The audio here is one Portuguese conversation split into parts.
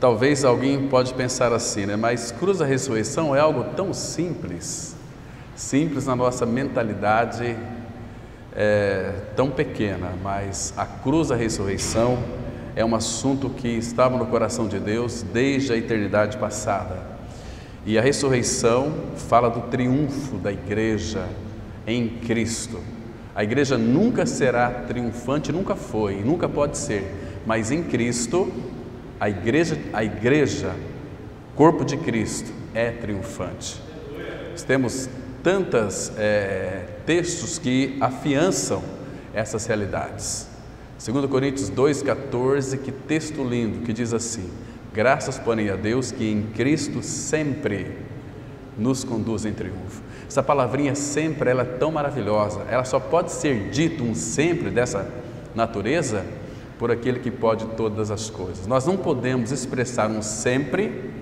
Talvez alguém pode pensar assim, né? Mas cruz da ressurreição é algo tão simples, simples na nossa mentalidade, tão pequena, mas a cruz da ressurreição é um assunto que estava no coração de Deus desde a eternidade passada. E a ressurreição fala do triunfo da igreja em Cristo. A igreja nunca será triunfante, nunca foi, nunca pode ser, mas em Cristo, a igreja, corpo de Cristo, é triunfante. Nós temos tantos textos que afiançam essas realidades. 2 Coríntios 2,14, que texto lindo, que diz assim: graças, porém, a Deus que em Cristo sempre nos conduz em triunfo. Essa palavrinha sempre, ela é tão maravilhosa, ela só pode ser dito um sempre dessa natureza por aquele que pode todas as coisas. Nós não podemos expressar um sempre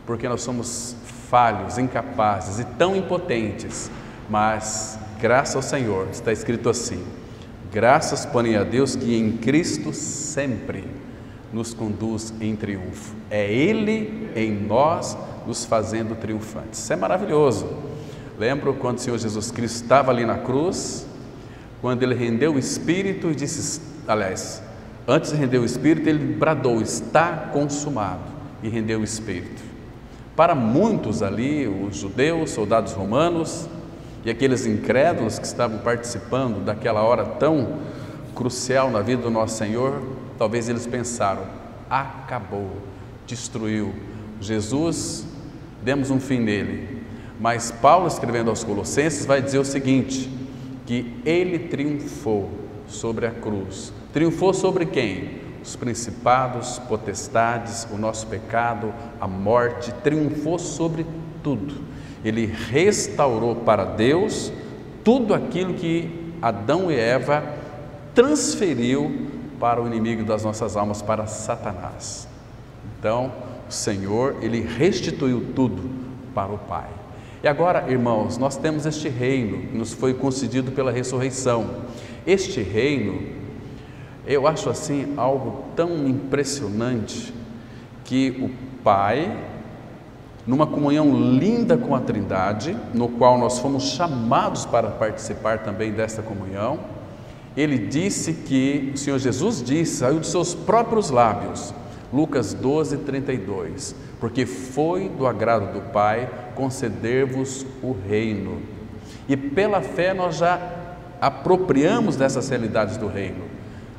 porque nós somos falhos, incapazes e tão impotentes, mas graças ao Senhor, está escrito assim: graças, porém, a Deus que em Cristo sempre nos conduz em triunfo. É Ele em nós nos fazendo triunfantes. Isso é maravilhoso. Lembro quando o Senhor Jesus Cristo estava ali na cruz, quando Ele rendeu o Espírito e disse, aliás, antes de render o Espírito, Ele bradou: está consumado, e rendeu o Espírito. Para muitos ali, os judeus, soldados romanos e aqueles incrédulos que estavam participando daquela hora tão crucial na vida do nosso Senhor, talvez eles pensaram: acabou, destruiu, Jesus, demos um fim nele. Mas Paulo, escrevendo aos Colossenses, vai dizer o seguinte, que Ele triunfou sobre a cruz. Triunfou sobre quem? Os principados, potestades, o nosso pecado, a morte, triunfou sobre tudo. Ele restaurou para Deus tudo aquilo que Adão e Eva transferiu para o inimigo das nossas almas, para Satanás. Então, o Senhor, Ele restituiu tudo para o Pai. E agora, irmãos, nós temos este reino que nos foi concedido pela ressurreição. Este reino, eu acho assim algo tão impressionante, que o Pai, numa comunhão linda com a Trindade, no qual nós fomos chamados para participar também desta comunhão, Ele disse que, o Senhor Jesus disse, saiu dos seus próprios lábios, Lucas 12:32, porque foi do agrado do Pai conceder-vos o reino. E pela fé nós já apropriamos dessas realidades do reino.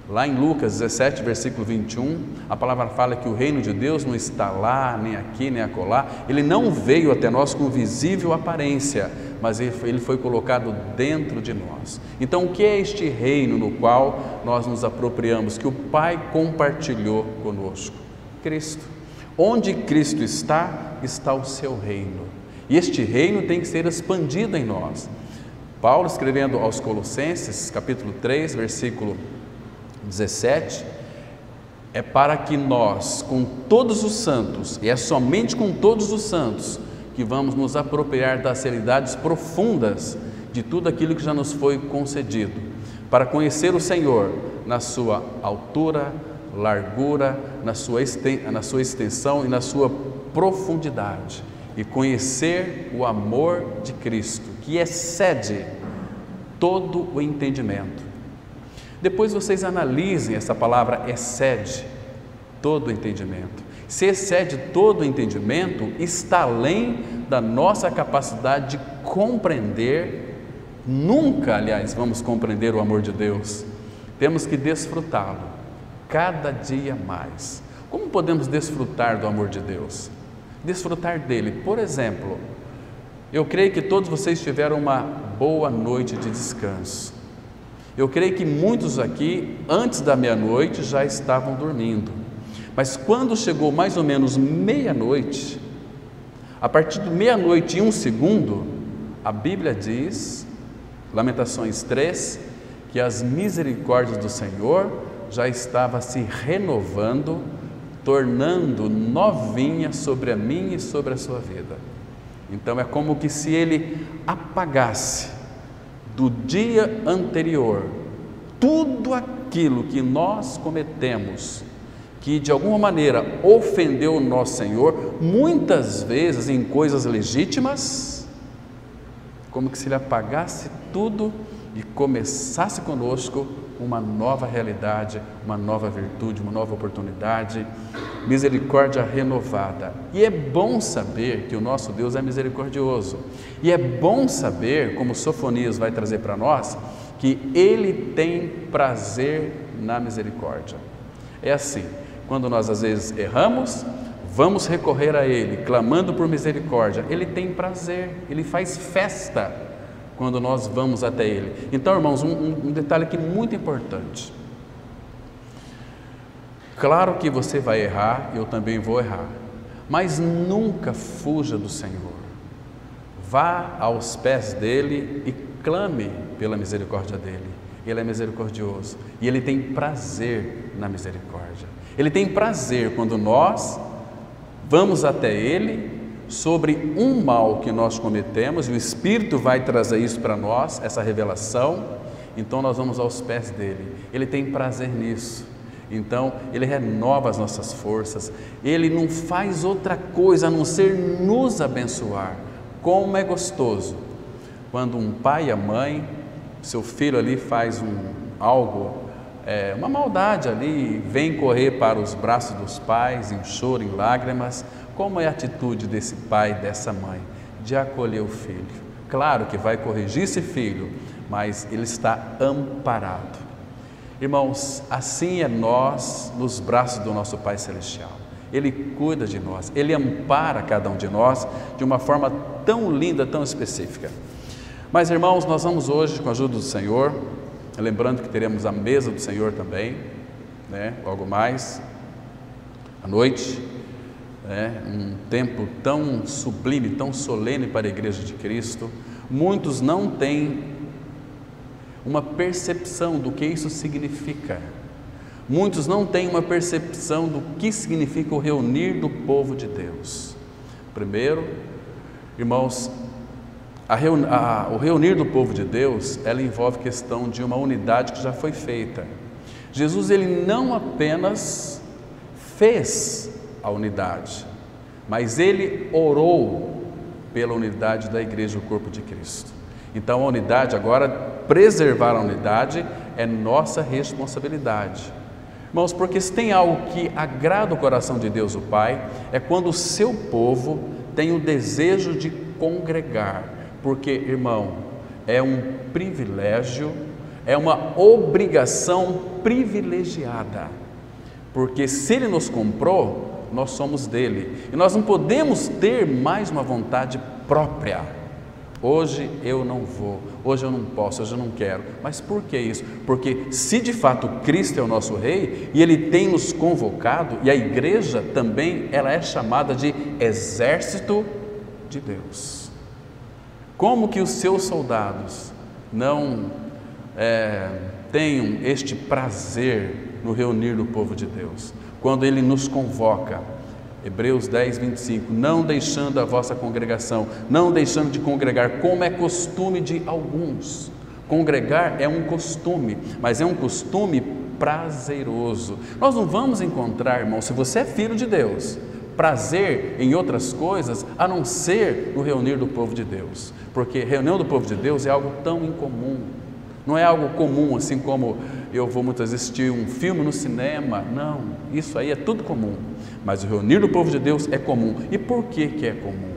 Lá em Lucas 17, versículo 21, a palavra fala que o reino de Deus não está lá, nem aqui, nem acolá. Ele não veio até nós com visível aparência, mas ele foi colocado dentro de nós. Então, o que é este reino no qual nós nos apropriamos, que o Pai compartilhou conosco? Cristo. Onde Cristo está, está o seu reino. E este reino tem que ser expandido em nós. Paulo, escrevendo aos Colossenses, capítulo 3, versículo 17, é para que nós, com todos os santos, e é somente com todos os santos, que vamos nos apropriar das realidades profundas de tudo aquilo que já nos foi concedido, para conhecer o Senhor na sua altura, largura, na sua extensão e na sua profundidade, e conhecer o amor de Cristo, que excede todo o entendimento. Depois vocês analisem essa palavra excede todo o entendimento. Se excede todo o entendimento, está além da nossa capacidade de compreender. Nunca, aliás, vamos compreender o amor de Deus. Temos que desfrutá-lo cada dia mais. Como podemos desfrutar do amor de Deus? Desfrutar dele, por exemplo, eu creio que todos vocês tiveram uma boa noite de descanso. Eu creio que muitos aqui, antes da meia-noite, já estavam dormindo. Mas quando chegou mais ou menos meia-noite, a partir de meia-noite e 1 segundo, a Bíblia diz, Lamentações 3, que as misericórdias do Senhor já estavam se renovando, tornando novinha sobre a minha e sobre a sua vida. Então é como que se Ele apagasse do dia anterior tudo aquilo que nós cometemos, que de alguma maneira ofendeu o nosso Senhor, muitas vezes em coisas legítimas, como que se Ele apagasse tudo e começasse conosco uma nova realidade, uma nova virtude, uma nova oportunidade, misericórdia renovada. E é bom saber que o nosso Deus é misericordioso. E é bom saber, como Sofonias vai trazer para nós, que Ele tem prazer na misericórdia. É assim, quando nós às vezes erramos, vamos recorrer a Ele, clamando por misericórdia. Ele tem prazer, Ele faz festa quando nós vamos até Ele. Então, irmãos, um detalhe aqui muito importante. Claro que você vai errar, eu também vou errar, mas nunca fuja do Senhor. Vá aos pés dEle e clame pela misericórdia dEle. Ele é misericordioso e Ele tem prazer na misericórdia. Ele tem prazer quando nós vamos até Ele sobre um mal que nós cometemos, e o Espírito vai trazer isso para nós, essa revelação. Então nós vamos aos pés dEle. Ele tem prazer nisso. Então Ele renova as nossas forças. Ele não faz outra coisa a não ser nos abençoar. Como é gostoso quando um pai e a mãe, seu filho ali faz algo, uma maldade ali, vem correr para os braços dos pais em choro, em lágrimas. Como é a atitude desse pai, dessa mãe? De acolher o filho. Claro que vai corrigir esse filho, mas ele está amparado. Irmãos, assim é nós nos braços do nosso Pai Celestial. Ele cuida de nós, Ele ampara cada um de nós de uma forma tão linda, tão específica. Mas, irmãos, nós vamos hoje, com a ajuda do Senhor, lembrando que teremos a mesa do Senhor também, logo mais, à noite, um tempo tão sublime, tão solene para a Igreja de Cristo. Muitos não têm uma percepção do que isso significa. Muitos não têm uma percepção do que significa o reunir do povo de Deus. Primeiro, irmãos, o reunir do povo de Deus, ela envolve questão de uma unidade que já foi feita. Jesus, Ele não apenas fez a unidade, mas Ele orou pela unidade da igreja, o corpo de Cristo. Então a unidade agora, preservar a unidade é nossa responsabilidade. Irmãos, porque se tem algo que agrada o coração de Deus o Pai, é quando o seu povo tem o desejo de congregar, porque, irmão, é um privilégio, é uma obrigação privilegiada, porque se Ele nos comprou, nós somos dele, e nós não podemos ter mais uma vontade própria. Hoje eu não vou, hoje eu não posso, hoje eu não quero. Mas por que isso? Porque se de fato Cristo é o nosso Rei, e Ele tem nos convocado, e a igreja também, ela é chamada de exército de Deus. Como que os seus soldados não tenham este prazer no reunir do povo de Deus? Quando Ele nos convoca, Hebreus 10, 25, não deixando a vossa congregação, não deixando de congregar, como é costume de alguns. Congregar é um costume, mas é um costume prazeroso. Nós não vamos encontrar, irmão, se você é filho de Deus, prazer em outras coisas, a não ser no reunir do povo de Deus, porque reunião do povo de Deus é algo tão incomum. Não é algo comum, assim como eu vou muitas vezes assistir um filme no cinema. Não, isso aí é tudo comum. Mas o reunir do povo de Deus é comum. E por que é comum?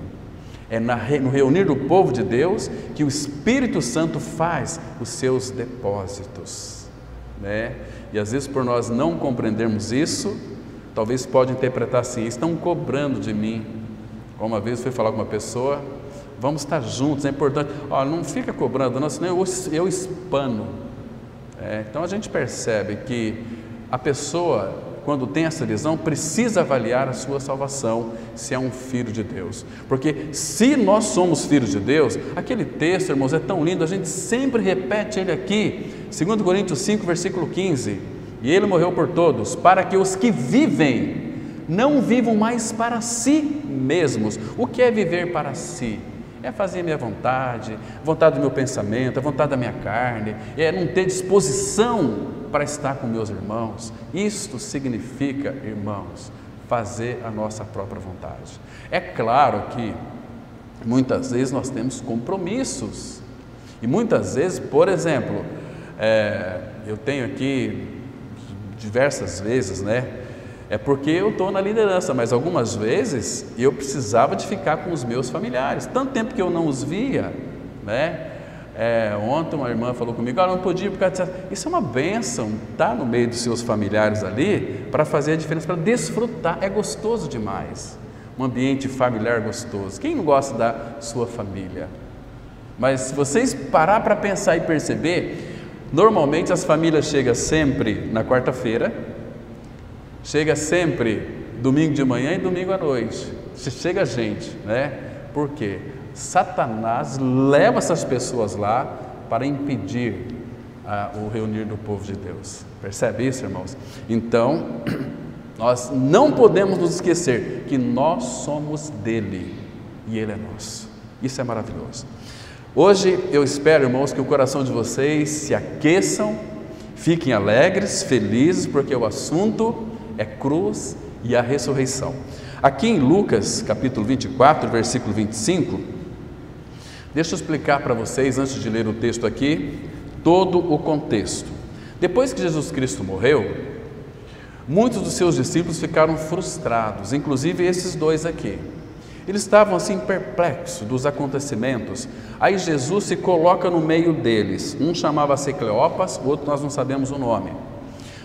É no reunir do povo de Deus que o Espírito Santo faz os seus depósitos. E às vezes, por nós não compreendermos isso, talvez pode interpretar assim: estão cobrando de mim. Uma vez fui falar com uma pessoa: vamos estar juntos, é importante. Não fica cobrando, não, senão eu espano. Então a gente percebe que a pessoa, quando tem essa visão, precisa avaliar a sua salvação, se é um filho de Deus. Porque se nós somos filhos de Deus, aquele texto, irmãos, é tão lindo, a gente sempre repete ele aqui, 2 Coríntios 5, versículo 15, e Ele morreu por todos, para que os que vivem não vivam mais para si mesmos. O que é viver para si? É fazer a minha vontade, a vontade do meu pensamento, a vontade da minha carne, é não ter disposição para estar com meus irmãos. Isto significa, irmãos, fazer a nossa própria vontade. É claro que muitas vezes nós temos compromissos, e muitas vezes, por exemplo, eu tenho aqui diversas vezes, é porque eu estou na liderança, mas algumas vezes eu precisava de ficar com os meus familiares, tanto tempo que eu não os via, ontem uma irmã falou comigo, não podia por causa disso. Isso é uma bênção, estar no meio dos seus familiares ali, para fazer a diferença, para desfrutar, é gostoso demais, um ambiente familiar gostoso. Quem não gosta da sua família? Mas se vocês parar para pensar e perceber, normalmente as famílias chegam sempre na quarta-feira, chega sempre domingo de manhã e domingo à noite, chega gente, Por quê? Satanás leva essas pessoas lá para impedir o reunir do povo de Deus. Percebe isso, irmãos? Então, nós não podemos nos esquecer que nós somos dele e ele é nosso. Isso é maravilhoso. Hoje eu espero, irmãos, que o coração de vocês se aqueçam, fiquem alegres, felizes, porque o assunto é cruz e a ressurreição. Aqui em Lucas, capítulo 24, versículo 25, deixa eu explicar para vocês, antes de ler o texto aqui, todo o contexto. Depois que Jesus Cristo morreu, muitos dos seus discípulos ficaram frustrados, inclusive esses dois aqui. Eles estavam assim perplexos dos acontecimentos. Aí Jesus se coloca no meio deles. Um chamava-se Cleopas, o outro nós não sabemos o nome.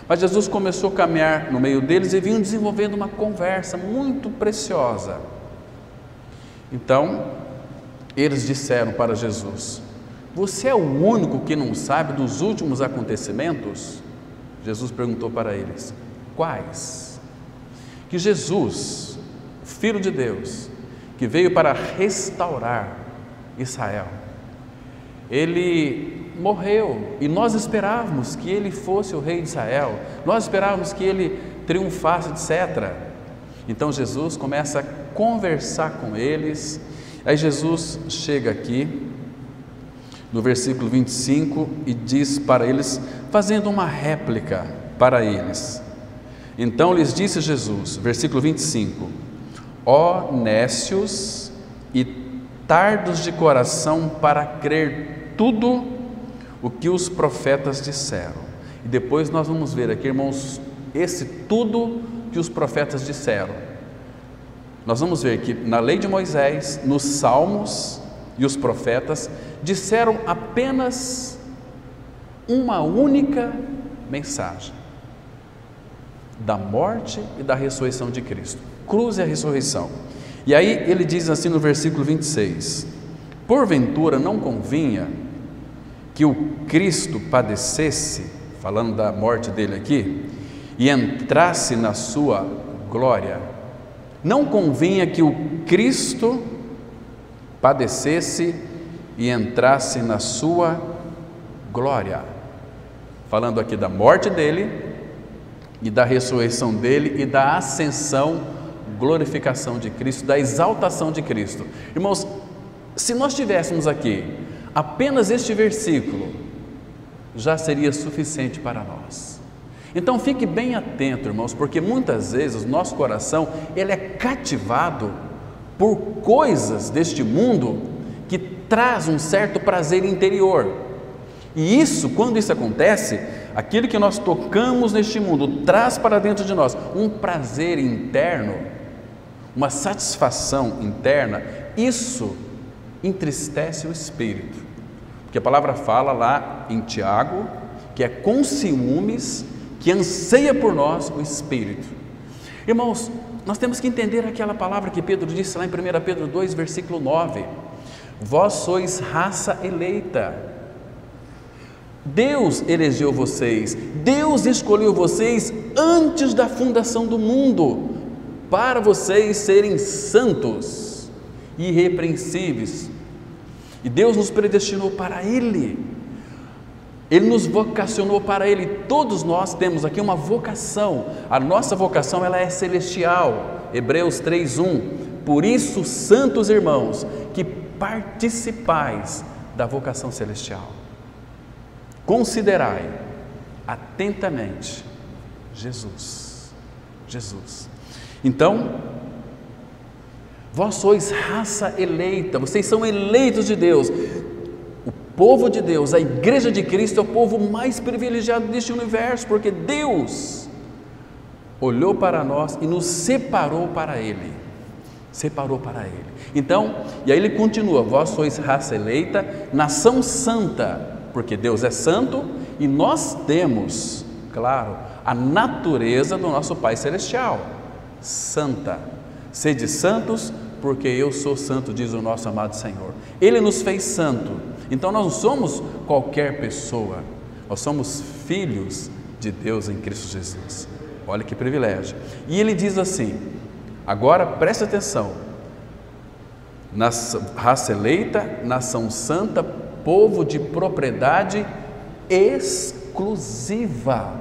Mas Jesus começou a caminhar no meio deles e vinham desenvolvendo uma conversa muito preciosa. Então, eles disseram para Jesus: você é o único que não sabe dos últimos acontecimentos? Jesus perguntou para eles: quais? Que Jesus, Filho de Deus, que veio para restaurar Israel, ele morreu e nós esperávamos que ele fosse o rei de Israel, nós esperávamos que ele triunfasse, etc. Então Jesus começa a conversar com eles. Aí Jesus chega aqui no versículo 25 e diz para eles, fazendo uma réplica para eles. Então lhes disse Jesus, versículo 25: ó nécios e tardos de coração para crer tudo o que os profetas disseram. E depois nós vamos ver aqui, irmãos, esse tudo que os profetas disseram. Nós vamos ver que na lei de Moisés, nos salmos e os profetas disseram apenas uma única mensagem: da morte e da ressurreição de Cristo. Cruz e a ressurreição. E aí ele diz assim no versículo 26: porventura não convinha que o Cristo padecesse, falando da morte dele aqui, e entrasse na sua glória? Não convinha que o Cristo padecesse e entrasse na sua glória? Falando aqui da morte dele e da ressurreição dele e da ascensão, glorificação de Cristo, da exaltação de Cristo. Irmãos, se nós tivéssemos aqui apenas este versículo, já seria suficiente para nós. Então fique bem atento, irmãos, porque muitas vezes o nosso coração ele é cativado por coisas deste mundo que traz um certo prazer interior. E isso, quando isso acontece, aquilo que nós tocamos neste mundo traz para dentro de nós um prazer interno, uma satisfação interna. Isso entristece o espírito, porque a palavra fala lá em Tiago que é com ciúmes que anseia por nós o espírito. Irmãos, nós temos que entender aquela palavra que Pedro disse lá em 1 Pedro 2, versículo 9: vós sois raça eleita. Deus elegeu vocês, Deus escolheu vocês antes da fundação do mundo, para vocês serem santos, irrepreensíveis. E Deus nos predestinou para Ele, Ele nos vocacionou para Ele. Todos nós temos aqui uma vocação, a nossa vocação ela é celestial. Hebreus 3:1: por isso, santos irmãos, que participais da vocação celestial, considerai atentamente Jesus. Jesus. Então, vós sois raça eleita, vocês são eleitos de Deus. O povo de Deus, a igreja de Cristo é o povo mais privilegiado deste universo, porque Deus olhou para nós e nos separou para Ele. Separou para Ele. Então, e aí ele continua: vós sois raça eleita, nação santa, porque Deus é santo e nós temos, claro, a natureza do nosso Pai Celestial, santa. Sede santos, porque eu sou santo, diz o nosso amado Senhor. Ele nos fez santo. Então nós não somos qualquer pessoa, nós somos filhos de Deus em Cristo Jesus. Olha que privilégio. E ele diz assim, agora preste atenção: raça eleita, nação santa, povo de propriedade exclusiva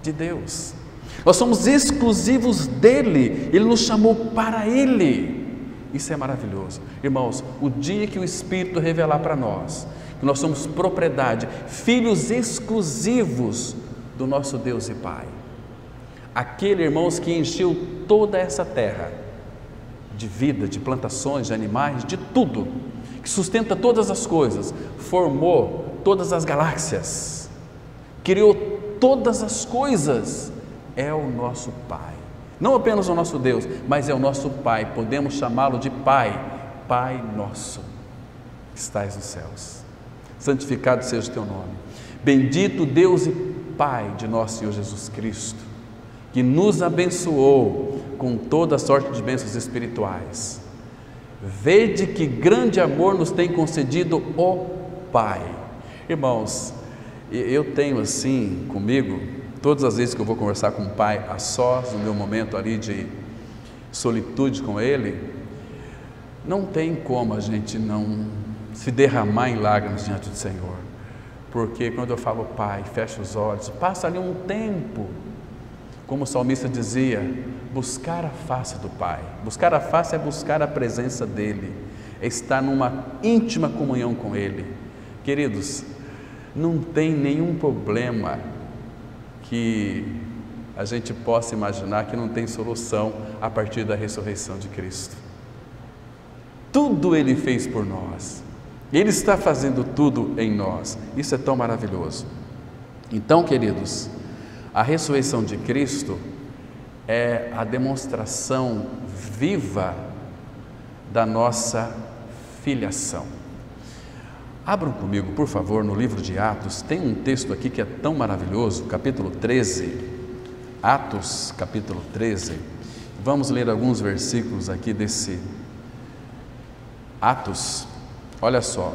de Deus. Nós somos exclusivos dele, ele nos chamou para ele. Isso é maravilhoso. Irmãos, o dia que o Espírito revelar para nós que nós somos propriedade, filhos exclusivos do nosso Deus e Pai, aquele, irmãos, que encheu toda essa terra de vida, de plantações, de animais, de tudo, que sustenta todas as coisas, formou todas as galáxias, criou todas as coisas, é o nosso Pai. Não apenas o nosso Deus, mas é o nosso Pai. Podemos chamá-lo de Pai. Pai nosso, que estais nos céus, santificado seja o teu nome. Bendito Deus e Pai de nosso Senhor Jesus Cristo, que nos abençoou com toda sorte de bênçãos espirituais. Vede que grande amor nos tem concedido o Pai. Irmãos, eu tenho assim comigo, todas as vezes que eu vou conversar com o Pai a sós, no meu momento ali de solitude com Ele, não tem como a gente não se derramar em lágrimas diante do Senhor, porque quando eu falo Pai, fecha os olhos, passa ali um tempo, como o salmista dizia, buscar a face do Pai. Buscar a face é buscar a presença dEle, é estar numa íntima comunhão com Ele. Queridos, não tem nenhum problema que a gente possa imaginar que não tem solução a partir da ressurreição de Cristo. Tudo Ele fez por nós, Ele está fazendo tudo em nós, isso é tão maravilhoso. Então, queridos, a ressurreição de Cristo é a demonstração viva da nossa filiação. Abram comigo, por favor, no livro de Atos, tem um texto aqui que é tão maravilhoso, capítulo 13, Atos, capítulo 13, vamos ler alguns versículos aqui desse Atos, olha só,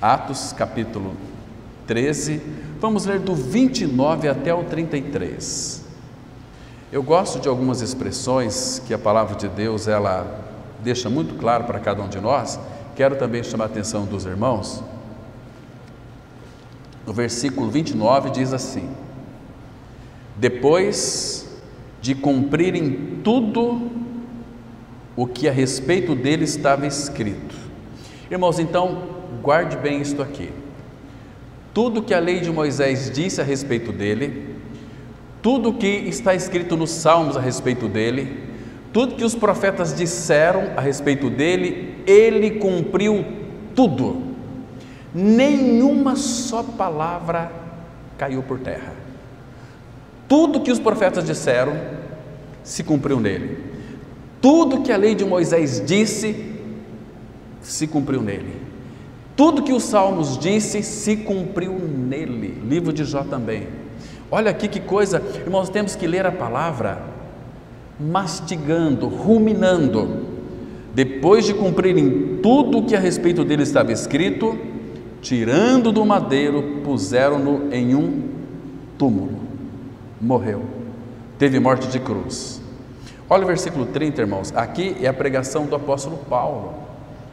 Atos, capítulo 13, vamos ler do 29 até o 33. Eu gosto de algumas expressões que a palavra de Deus, ela deixa muito claro para cada um de nós. Quero também chamar a atenção dos irmãos. No versículo 29 diz assim: depois de cumprirem tudo o que a respeito dele estava escrito. Irmãos, então, guarde bem isto aqui. Tudo que a lei de Moisés disse a respeito dele, tudo que está escrito nos Salmos a respeito dele, tudo que os profetas disseram a respeito dele, ele cumpriu tudo. Nenhuma só palavra caiu por terra. Tudo que os profetas disseram se cumpriu nele. Tudo que a lei de Moisés disse se cumpriu nele. Tudo que os Salmos disse se cumpriu nele. Livro de Jó também. Olha aqui que coisa, irmãos, temos que ler a palavra mastigando, ruminando. Depois de cumprirem tudo o que a respeito dele estava escrito, tirando do madeiro, puseram-no em um túmulo. Morreu, teve morte de cruz. Olha o versículo 30, irmãos, aqui é a pregação do apóstolo Paulo.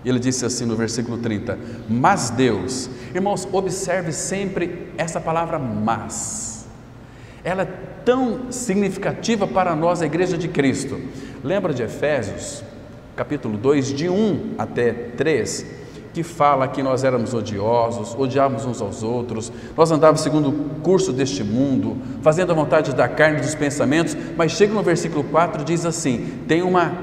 Ele disse assim no versículo 30, mas Deus, irmãos, observe sempre essa palavra mas, ela é tão significativa para nós, a igreja de Cristo. Lembra de Efésios, capítulo 2, de 1 até 3, que fala que nós éramos odiosos, odiávamos uns aos outros, nós andávamos segundo o curso deste mundo, fazendo a vontade da carne e dos pensamentos, mas chega no versículo 4 e diz assim, tem uma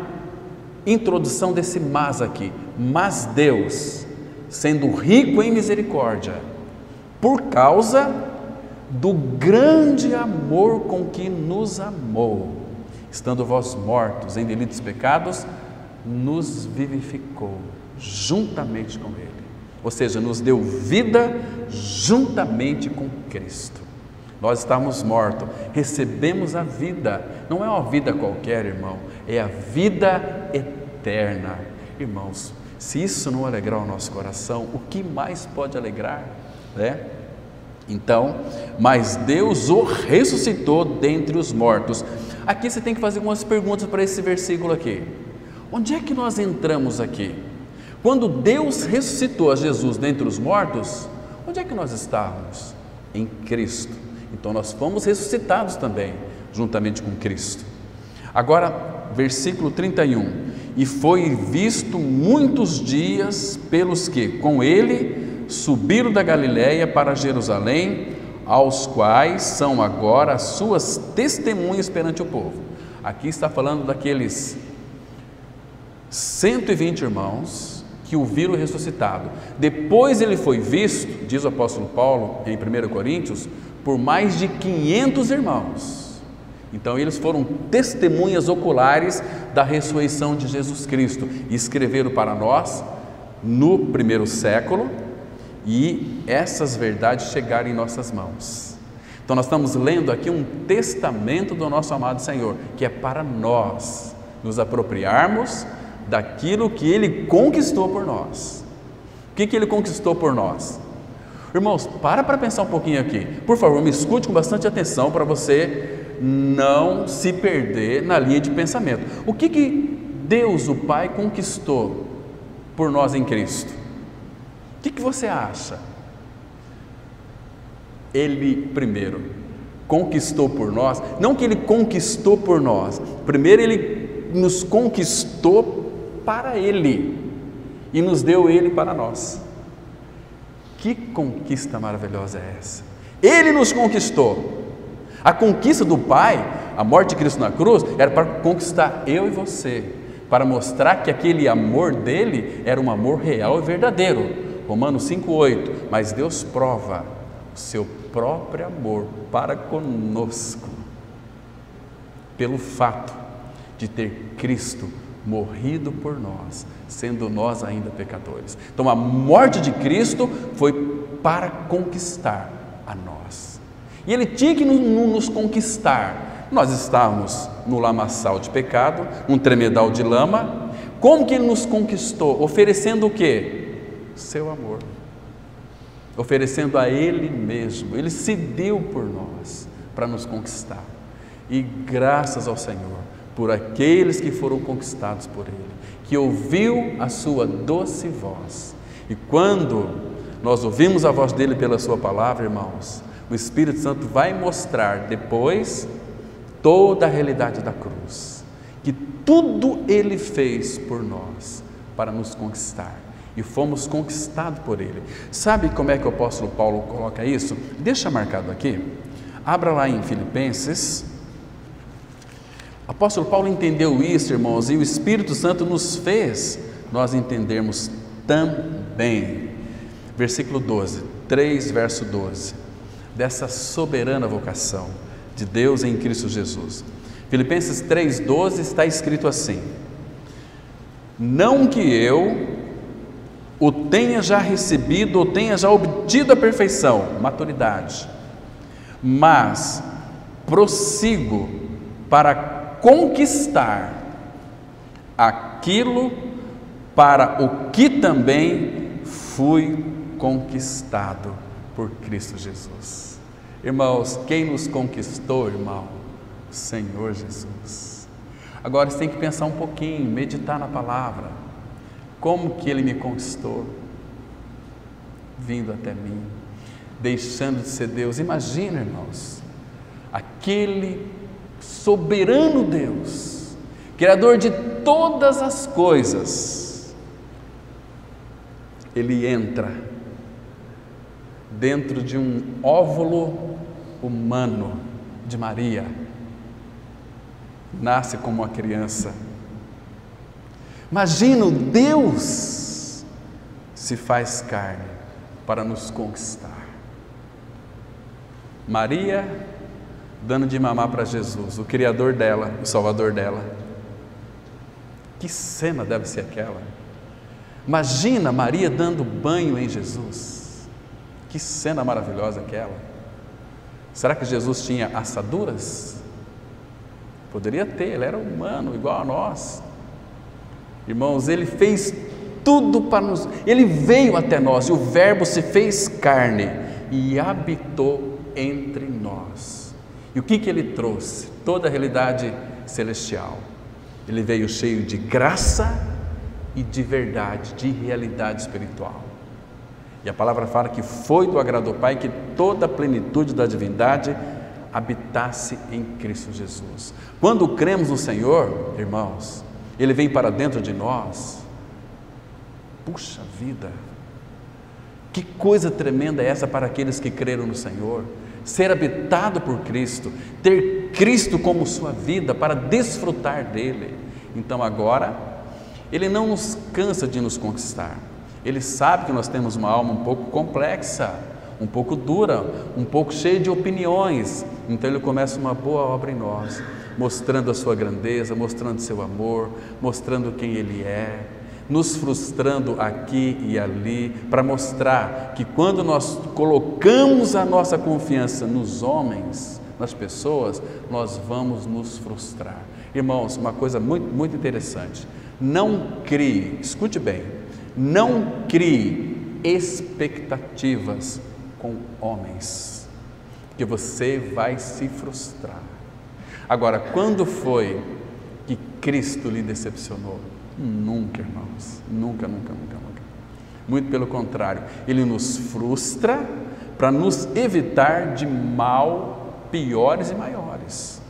introdução desse mas aqui, mas Deus, sendo rico em misericórdia, por causa do grande amor com que nos amou, estando vós mortos em delitos e pecados, nos vivificou juntamente com Ele, ou seja, nos deu vida juntamente com Cristo. Nós estávamos mortos, recebemos a vida, não é uma vida qualquer, irmão, é a vida eterna. Irmãos, se isso não alegrar o nosso coração, o que mais pode alegrar, né? Então, mas Deus o ressuscitou dentre os mortos. Aqui você tem que fazer algumas perguntas para esse versículo aqui. Onde é que nós entramos aqui? Quando Deus ressuscitou a Jesus dentre os mortos, onde é que nós estávamos? Em Cristo. Então nós fomos ressuscitados também, juntamente com Cristo. Agora, versículo 31. E foi visto muitos dias pelos que, com ele, subiram da Galiléia para Jerusalém, aos quais são agora as suas testemunhas perante o povo. Aqui está falando daqueles 120 irmãos que o viram ressuscitado. Depois ele foi visto, diz o apóstolo Paulo em 1 Coríntios, por mais de 500 irmãos. Então eles foram testemunhas oculares da ressurreição de Jesus Cristo e escreveram para nós no primeiro século, e essas verdades chegaram em nossas mãos. Então nós estamos lendo aqui um testamento do nosso amado Senhor, que é para nós nos apropriarmos daquilo que Ele conquistou por nós. O que Ele conquistou por nós? Irmãos, para pensar um pouquinho aqui, por favor, me escute com bastante atenção para você não se perder na linha de pensamento. O que Deus, o Pai, conquistou por nós em Cristo? O que você acha? Ele primeiro conquistou por nós, não que Ele conquistou por nós, primeiro Ele nos conquistou para Ele e nos deu Ele para nós. Que conquista maravilhosa é essa? Ele nos conquistou. A conquista do Pai, a morte de Cristo na cruz, era para conquistar eu e você, para mostrar que aquele amor dele era um amor real e verdadeiro. Romanos 5,8. Mas Deus prova o seu próprio amor para conosco pelo fato de ter Cristo morrido por nós, sendo nós ainda pecadores. Então a morte de Cristo foi para conquistar a nós, e Ele tinha que nos conquistar. Nós estávamos no lamaçal de pecado, um tremedal de lama. Como que Ele nos conquistou? Oferecendo o quê? Seu amor, oferecendo a Ele mesmo. Ele se deu por nós para nos conquistar, e graças ao Senhor por aqueles que foram conquistados por Ele, que ouviu a sua doce voz. E quando nós ouvimos a voz dele pela sua palavra, irmãos, o Espírito Santo vai mostrar depois toda a realidade da cruz, que tudo Ele fez por nós para nos conquistar, e fomos conquistados por Ele. Sabe como é que o apóstolo Paulo coloca isso? Deixa marcado aqui, abra lá em Filipenses. O apóstolo Paulo entendeu isso, irmãos, e o Espírito Santo nos fez nós entendermos também. Versículo 12, 3 verso 12, dessa soberana vocação de Deus em Cristo Jesus. Filipenses 3,12 está escrito assim: não que eu o tenha já recebido ou tenha já obtido a perfeição, maturidade, mas prossigo para conquistar aquilo para o que também fui conquistado por Cristo Jesus. Irmãos, quem nos conquistou, irmão? O Senhor Jesus. Agora você tem que pensar um pouquinho, meditar na palavra. Como que Ele me conquistou? Vindo até mim, deixando de ser Deus. Imagina, irmãos, aquele soberano Deus, Criador de todas as coisas, ele entra dentro de um óvulo humano de Maria, nasce como uma criança. Imagina, Deus se faz carne para nos conquistar. Maria dando de mamar para Jesus, o Criador dela, o Salvador dela. Que cena deve ser aquela? Imagina Maria dando banho em Jesus. Que cena maravilhosa aquela. Será que Jesus tinha assaduras? Poderia ter, ele era humano, igual a nós. Irmãos, ele fez tudo para nos... Ele veio até nós, e o Verbo se fez carne e habitou entre nós. E o que ele trouxe? Toda a realidade celestial. Ele veio cheio de graça e de verdade, de realidade espiritual. E a palavra fala que foi do agrado do Pai que toda a plenitude da divindade habitasse em Cristo Jesus. Quando cremos no Senhor, irmãos, Ele vem para dentro de nós. Puxa vida, que coisa tremenda é essa para aqueles que creram no Senhor, ser habitado por Cristo, ter Cristo como sua vida para desfrutar dele. Então agora, Ele não nos cansa de nos conquistar, Ele sabe que nós temos uma alma um pouco complexa, um pouco dura, um pouco cheia de opiniões, então Ele começa uma boa obra em nós, mostrando a sua grandeza, mostrando seu amor, mostrando quem Ele é, nos frustrando aqui e ali, para mostrar que quando nós colocamos a nossa confiança nos homens, nas pessoas, nós vamos nos frustrar. Irmãos, uma coisa muito interessante, não crie, escute bem, não crie expectativas com homens, que você vai se frustrar. Agora, quando foi que Cristo lhe decepcionou? Nunca, irmãos, nunca. Muito pelo contrário, Ele nos frustra para nos evitar de mal piores e maiores.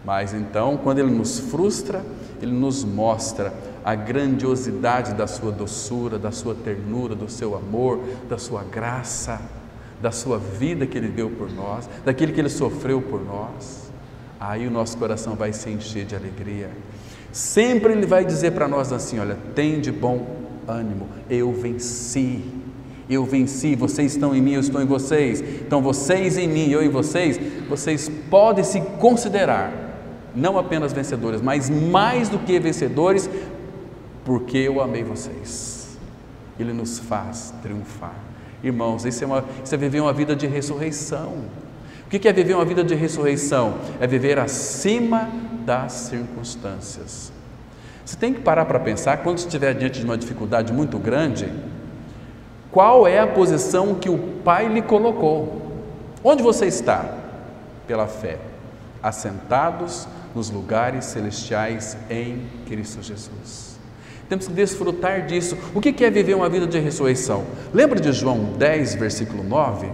Mas então, quando Ele nos frustra, Ele nos mostra a grandiosidade da sua doçura, da sua ternura, do seu amor, da sua graça, da sua vida que Ele deu por nós, daquilo que Ele sofreu por nós. Aí o nosso coração vai se encher de alegria. Sempre Ele vai dizer para nós assim: olha, tem de bom ânimo, eu venci, vocês estão em mim, eu estou em vocês, então vocês em mim, eu em vocês, vocês podem se considerar não apenas vencedores, mas mais do que vencedores, porque eu amei vocês. Ele nos faz triunfar. Irmãos, isso é viver uma vida de ressurreição. O que é viver uma vida de ressurreição? É viver acima das circunstâncias. Você tem que parar para pensar, quando estiver diante de uma dificuldade muito grande, qual é a posição que o Pai lhe colocou? Onde você está? Pela fé, assentados nos lugares celestiais em Cristo Jesus. Temos que desfrutar disso. O que é viver uma vida de ressurreição? Lembra de João 10, versículo 9?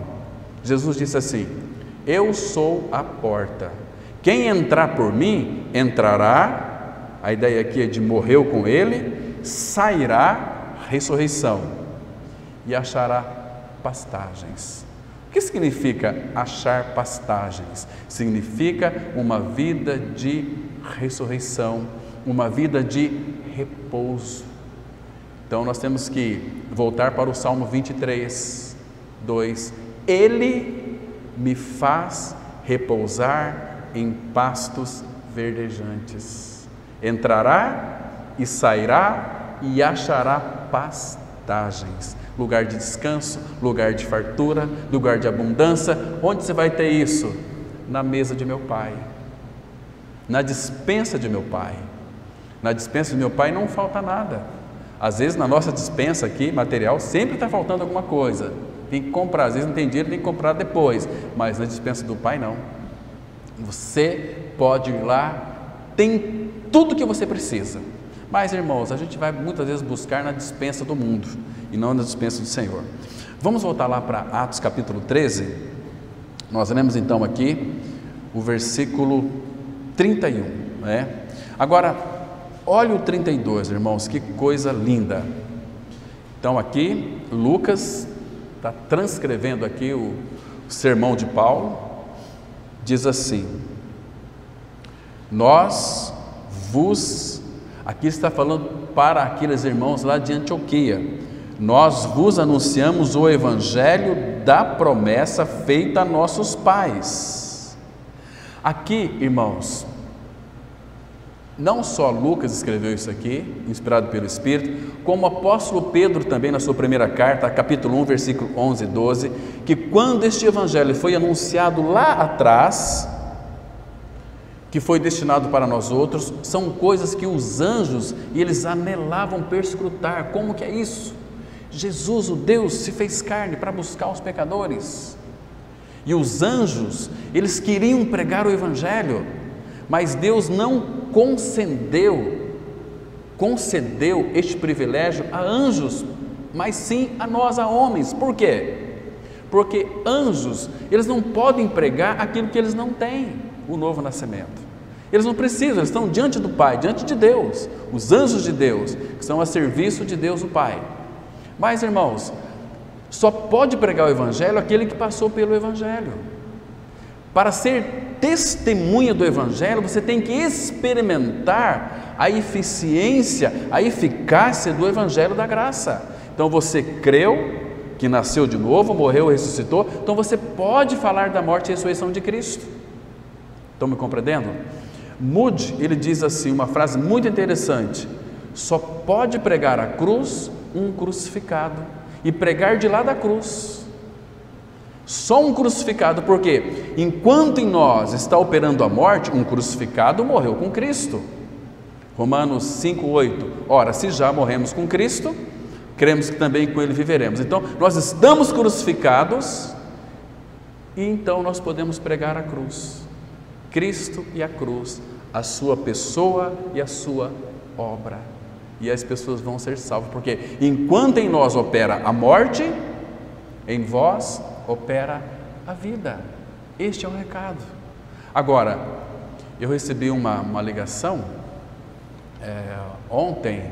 Jesus disse assim: eu sou a porta, quem entrar por mim, entrará, a ideia aqui é de morreu com Ele, sairá, ressurreição, e achará pastagens. O que significa achar pastagens? Significa uma vida de ressurreição, uma vida de repouso. Então nós temos que voltar para o Salmo 23, 2. Ele me faz repousar em pastos verdejantes. Entrará e sairá e achará pastagens. Lugar de descanso, lugar de fartura, lugar de abundância. Onde você vai ter isso? Na mesa de meu Pai, na despensa de meu Pai. Na despensa de meu Pai não falta nada. Às vezes na nossa despensa aqui, material, sempre está faltando alguma coisa. Tem que comprar, às vezes não tem dinheiro, tem que comprar depois. Mas na despensa do Pai não. Você pode ir lá, tem tudo que você precisa. Mas, irmãos, a gente vai muitas vezes buscar na despensa do mundo e não na despensa do Senhor. Vamos voltar lá para Atos capítulo 13. Nós lemos então aqui o versículo 31, Agora, olha o 32, irmãos, que coisa linda. Então aqui, Lucas está transcrevendo aqui o sermão de Paulo, diz assim: aqui está falando para aqueles irmãos lá de Antioquia, nós vos anunciamos o evangelho da promessa feita a nossos pais. Aqui, irmãos, não só Lucas escreveu isso aqui, inspirado pelo Espírito, como o apóstolo Pedro também na sua primeira carta, capítulo 1, versículo 11 e 12, que quando este evangelho foi anunciado lá atrás, que foi destinado para nós outros, são coisas que os anjos, eles anelavam perscrutar. Como que é isso? Jesus, o Deus, se fez carne para buscar os pecadores, e os anjos, eles queriam pregar o evangelho, mas Deus não concedeu este privilégio a anjos, mas sim a nós, a homens. Por quê? Porque anjos, eles não podem pregar aquilo que eles não têm, o novo nascimento. Eles não precisam, eles estão diante do Pai, diante de Deus, os anjos de Deus, que estão a serviço de Deus o Pai. Mas, irmãos, só pode pregar o evangelho aquele que passou pelo evangelho. Para ser testemunha do evangelho, você tem que experimentar a eficiência, a eficácia do evangelho da graça. Então você creu que nasceu de novo, morreu, ressuscitou, então você pode falar da morte e ressurreição de Cristo. Estão me compreendendo? Moody, ele diz assim, uma frase muito interessante: só pode pregar a cruz um crucificado, e pregar de lá da cruz. Só um crucificado, porque enquanto em nós está operando a morte, um crucificado morreu com Cristo. Romanos 5,8, ora, se já morremos com Cristo, cremos que também com Ele viveremos. Então, nós estamos crucificados, e então nós podemos pregar a cruz, Cristo e a cruz, a sua pessoa e a sua obra, e as pessoas vão ser salvas, porque enquanto em nós opera a morte, em vós opera a vida. Este é o recado. Agora, eu recebi uma ligação ontem,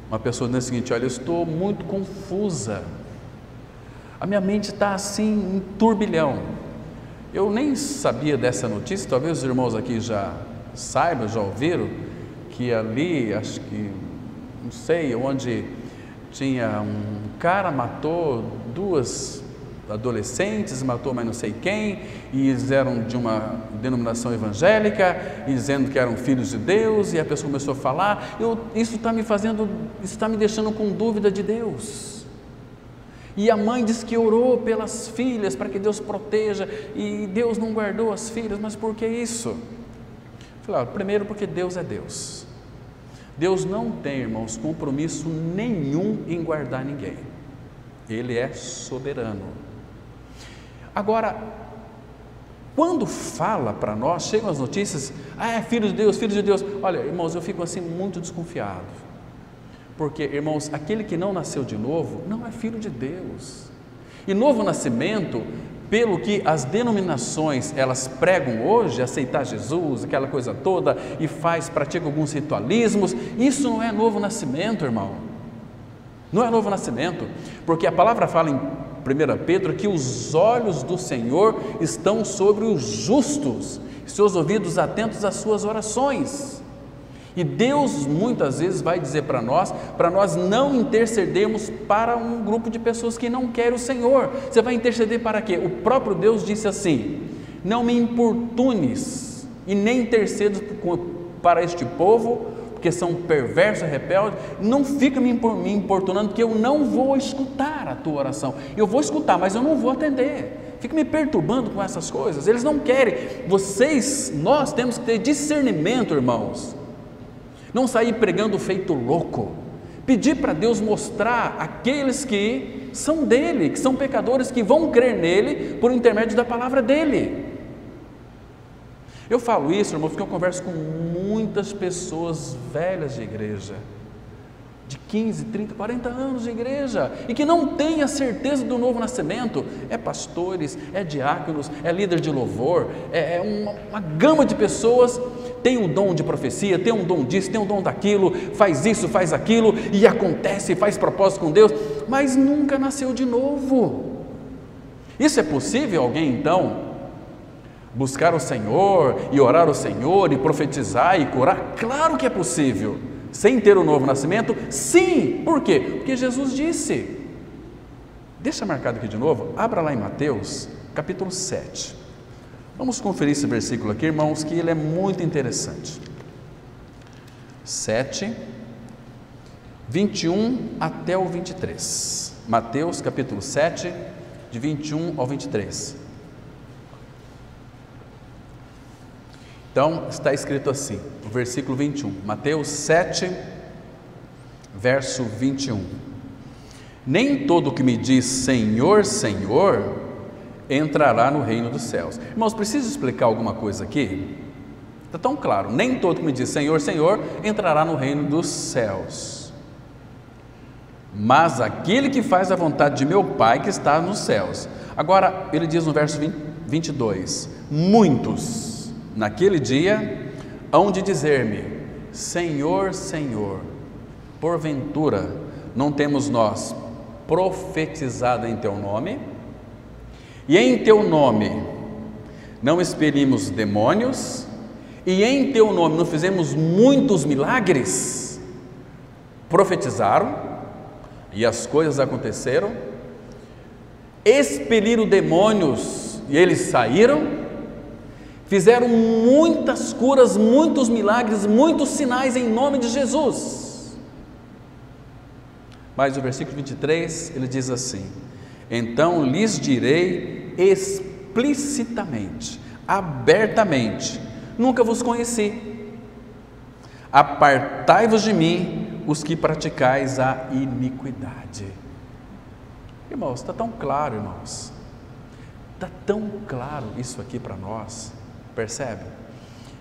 uma pessoa dizendo o seguinte: olha, eu estou muito confusa, a minha mente está assim em turbilhão. Eu nem sabia dessa notícia, talvez os irmãos aqui já saibam, já ouviram, que ali, acho que, não sei, onde tinha um cara, matou 2 adolescentes, matou mais não sei quem, e eles eram de uma denominação evangélica, e dizendo que eram filhos de Deus, e a pessoa começou a falar, isso está me deixando com dúvida de Deus. E a mãe disse que orou pelas filhas, para que Deus proteja, e Deus não guardou as filhas. Mas por que isso? Eu falei, primeiro porque Deus é Deus. Deus não tem, irmãos, compromisso nenhum em guardar ninguém. Ele é soberano. Agora, quando fala para nós, chegam as notícias, é filho de Deus, filho de Deus. Olha, irmãos, eu fico assim muito desconfiado. Porque, irmãos, aquele que não nasceu de novo, não é filho de Deus. E novo nascimento, pelo que as denominações, elas pregam hoje, aceitar Jesus, aquela coisa toda, e pratica alguns ritualismos, isso não é novo nascimento, irmão. Não é novo nascimento, porque a palavra fala em 1 Pedro que os olhos do Senhor estão sobre os justos, seus ouvidos atentos às suas orações. E Deus muitas vezes vai dizer para nós não intercedermos para um grupo de pessoas que não querem o Senhor. Você vai interceder para quê? O próprio Deus disse assim: não me importunes e nem intercedo para este povo, porque são perversos e rebeldes. Não fica me importunando, porque eu não vou escutar a tua oração. Eu vou escutar, mas eu não vou atender. Fica me perturbando com essas coisas. Eles não querem. Nós temos que ter discernimento, irmãos. Não sair pregando feito louco. Pedir para Deus mostrar aqueles que são dele, que são pecadores, que vão crer nele por intermédio da palavra dele. Eu falo isso, irmão, porque eu converso com muitas pessoas velhas de igreja, de 15, 30, 40 anos de igreja, e que não têm a certeza do novo nascimento. É pastores, é diáconos, é líder de louvor, é uma gama de pessoas, tem um dom de profecia, tem um dom disso, tem um dom daquilo, faz isso, faz aquilo, e acontece, faz propósito com Deus, mas nunca nasceu de novo. Isso é possível alguém então buscar o Senhor e orar ao Senhor e profetizar e curar? Claro que é possível, sem ter o novo nascimento, sim. Por quê? Porque Jesus disse. Deixa marcado aqui de novo, abra lá em Mateus, capítulo 7. Vamos conferir esse versículo aqui, irmãos, que ele é muito interessante. 7, 21 até o 23. Mateus, capítulo 7, de 21 ao 23. Então, está escrito assim, o versículo 21. Mateus 7, verso 21. Nem todo que me diz Senhor, Senhor, entrará no reino dos céus. Irmãos, preciso explicar alguma coisa aqui? Está tão claro, nem todo que me diz Senhor, Senhor, entrará no reino dos céus, mas aquele que faz a vontade de meu Pai que está nos céus. Agora, ele diz no verso 22, muitos naquele dia hão de dizer-me, Senhor, Senhor, porventura não temos nós profetizado em teu nome, e em teu nome não expelimos demônios, e em teu nome não fizemos muitos milagres? Profetizaram, e as coisas aconteceram, expeliram demônios, e eles saíram, fizeram muitas curas, muitos milagres, muitos sinais em nome de Jesus. Mas o versículo 23, ele diz assim, então lhes direi explicitamente, abertamente, nunca vos conheci, apartai-vos de mim, os que praticais a iniquidade. Irmãos, está tão claro, irmãos, está tão claro isso aqui para nós, percebe?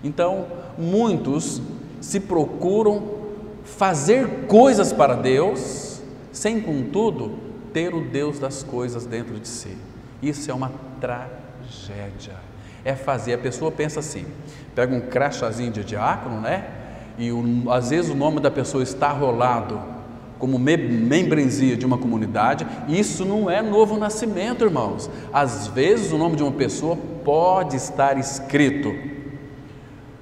Então, muitos se procuram fazer coisas para Deus, sem contudo ter o Deus das coisas dentro de si. Isso é uma tragédia. É fazer, a pessoa pensa assim, pega um crachazinho de diácono, né? E às vezes o nome da pessoa está rolado como membresia de uma comunidade. Isso não é novo nascimento, irmãos. Às vezes o nome de uma pessoa pode estar escrito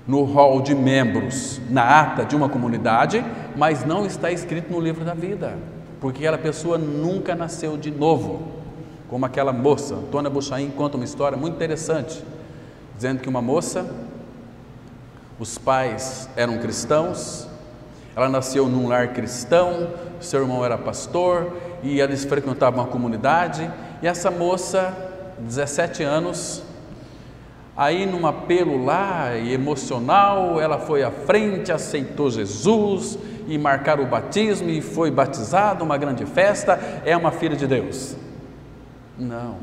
no rol de membros, na ata de uma comunidade, mas não está escrito no livro da vida, porque aquela pessoa nunca nasceu de novo, como aquela moça. Antônia Buchaim conta uma história muito interessante, dizendo que uma moça, os pais eram cristãos, ela nasceu num lar cristão, seu irmão era pastor, e eles frequentavam uma comunidade, e essa moça, 17 anos, aí num apelo lá emocional, ela foi à frente, aceitou Jesus, e marcaram o batismo, e foi batizada, uma grande festa, é uma filha de Deus. Não.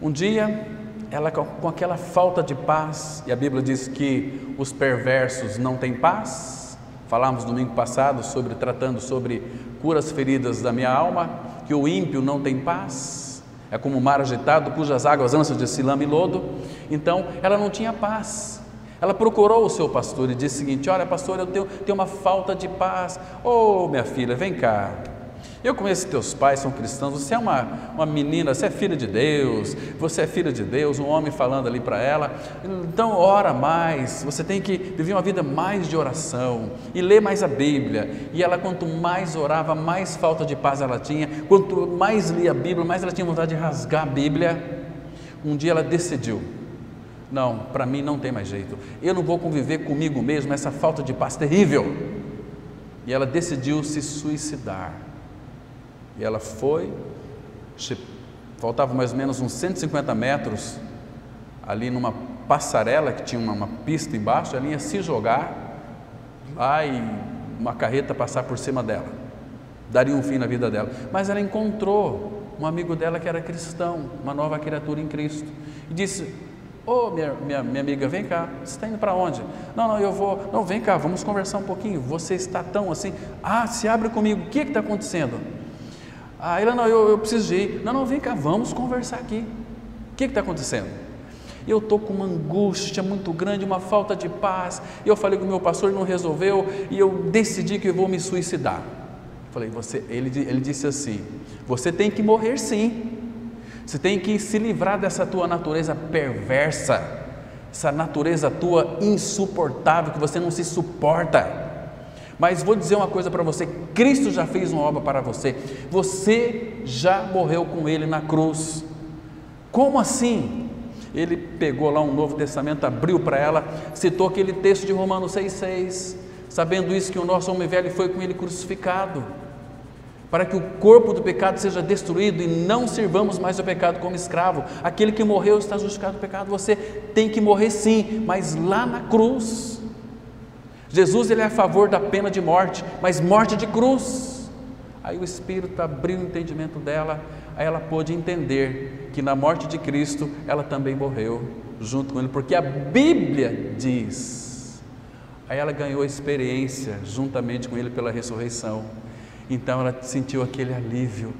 Um dia, ela com aquela falta de paz, e a Bíblia diz que os perversos não têm paz, falamos domingo passado tratando sobre curas feridas da minha alma, que o ímpio não tem paz, é como o mar agitado, cujas águas ansam de lama e lodo. Então, ela não tinha paz. Ela procurou o seu pastor e disse o seguinte: olha, pastor, eu tenho uma falta de paz. Ô, minha filha, vem cá, eu conheço teus pais, são cristãos, você é uma menina, você é filha de Deus, um homem falando ali para ela, então ora mais, você tem que viver uma vida mais de oração e ler mais a Bíblia. E ela, quanto mais orava, mais falta de paz ela tinha, quanto mais lia a Bíblia, mais ela tinha vontade de rasgar a Bíblia. Um dia ela decidiu: não, para mim não tem mais jeito, eu não vou conviver comigo mesmo, essa falta de paz terrível. E ela decidiu se suicidar. E ela foi, faltava mais ou menos uns 150 metros, ali numa passarela que tinha uma pista embaixo, ela ia se jogar lá e uma carreta passar por cima dela, daria um fim na vida dela. Mas ela encontrou um amigo dela que era cristão, uma nova criatura em Cristo, e disse: ô, minha amiga, vem cá, você está indo para onde? Não, eu vou. Não, vem cá, vamos conversar um pouquinho, você está tão assim, se abre comigo, o que está acontecendo? Ela, não, eu preciso de ir. Não, vem cá, vamos conversar aqui, o que está acontecendo? e eu estou com uma angústia muito grande, uma falta de paz, e eu falei com o meu pastor, ele não resolveu, e eu decidi que eu vou me suicidar. Falei, ele disse assim, você tem que morrer sim, você tem que se livrar dessa tua natureza perversa, essa natureza tua insuportável, que você não se suporta. Mas vou dizer uma coisa para você, Cristo já fez uma obra para você, você já morreu com Ele na cruz. Como assim? Ele pegou lá um Novo Testamento, abriu para ela, citou aquele texto de Romanos 6,6, sabendo isso que o nosso homem velho foi com Ele crucificado, para que o corpo do pecado seja destruído e não sirvamos mais ao pecado como escravo. Aquele que morreu está justificado do pecado, você tem que morrer sim, mas lá na cruz. Jesus, ele é a favor da pena de morte, mas morte de cruz. Aí o Espírito abriu o entendimento dela, aí ela pôde entender que na morte de Cristo, ela também morreu junto com Ele, porque a Bíblia diz. Aí ela ganhou a experiência juntamente com Ele pela ressurreição, então ela sentiu aquele alívio,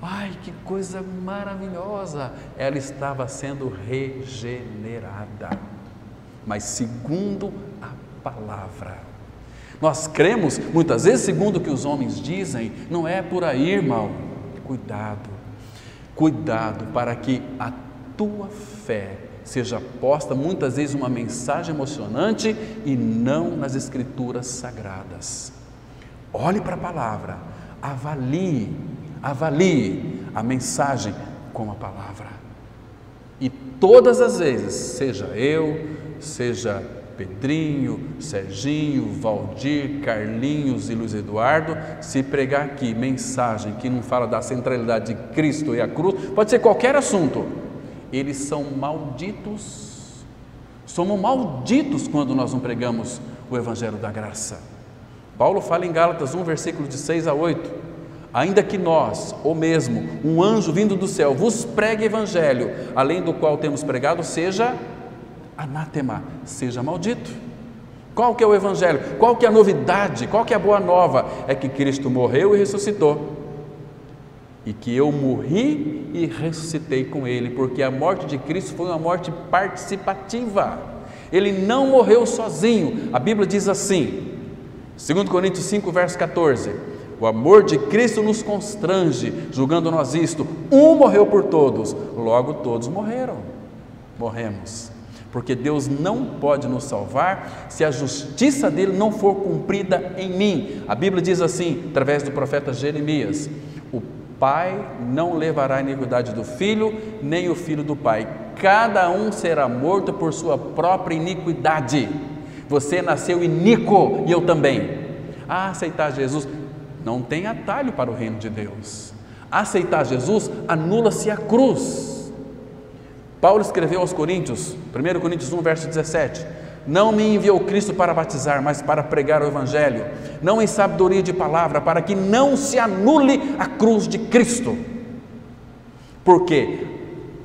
ai que coisa maravilhosa, ela estava sendo regenerada, mas segundo a palavra. Nós cremos, muitas vezes segundo o que os homens dizem, não é por aí, irmão. Cuidado para que a tua fé seja posta muitas vezes uma mensagem emocionante e não nas escrituras sagradas. Olhe para a palavra, avalie a mensagem com a palavra, e todas as vezes, seja eu, seja Pedrinho, Serginho, Valdir, Carlinhos e Luiz Eduardo, se pregar aqui mensagem que não fala da centralidade de Cristo e a cruz, pode ser qualquer assunto, eles são malditos. Somos malditos quando nós não pregamos o Evangelho da graça. Paulo fala em Gálatas 1, versículos de 6 a 8, ainda que nós, ou mesmo um anjo vindo do céu, vos pregue Evangelho, além do qual temos pregado, seja anátema, seja maldito. Qual que é o Evangelho? Qual que é a novidade? Qual que é a boa nova? É que Cristo morreu e ressuscitou, e que eu morri e ressuscitei com Ele, porque a morte de Cristo foi uma morte participativa. Ele não morreu sozinho. A Bíblia diz assim, 2 Coríntios 5, verso 14, o amor de Cristo nos constrange, julgando nós isto, um morreu por todos, logo todos morremos. Porque Deus não pode nos salvar se a justiça dele não for cumprida em mim. A Bíblia diz assim, através do profeta Jeremias, o pai não levará a iniquidade do filho, nem o filho do pai, cada um será morto por sua própria iniquidade. Você nasceu iníquo e eu também. Aceitar Jesus, não tem atalho para o reino de Deus. Aceitar Jesus, anula-se a cruz. Paulo escreveu aos Coríntios, 1 Coríntios 1, verso 17, não me enviou Cristo para batizar, mas para pregar o Evangelho, não em sabedoria de palavra, para que não se anule a cruz de Cristo, porque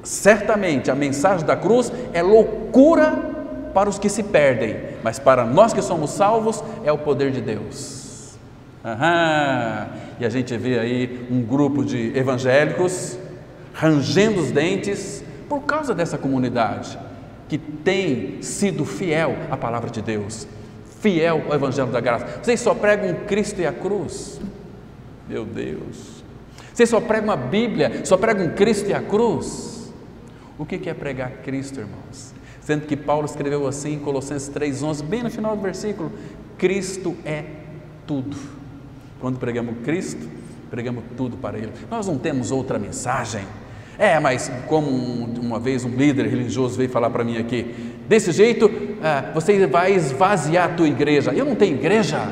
certamente a mensagem da cruz é loucura para os que se perdem, mas para nós que somos salvos é o poder de Deus. E a gente vê aí um grupo de evangélicos rangendo os dentes por causa dessa comunidade que tem sido fiel à palavra de Deus, fiel ao Evangelho da graça. Vocês só pregam Cristo e a cruz? Meu Deus! Vocês só pregam a Bíblia, só pregam Cristo e a cruz? O que é pregar Cristo, irmãos? Sendo que Paulo escreveu assim em Colossenses 3,11, bem no final do versículo, Cristo é tudo. Quando pregamos Cristo, pregamos tudo para Ele. Nós não temos outra mensagem. Mas como uma vez um líder religioso veio falar para mim aqui, desse jeito você vai esvaziar a tua igreja. Eu não tenho igreja,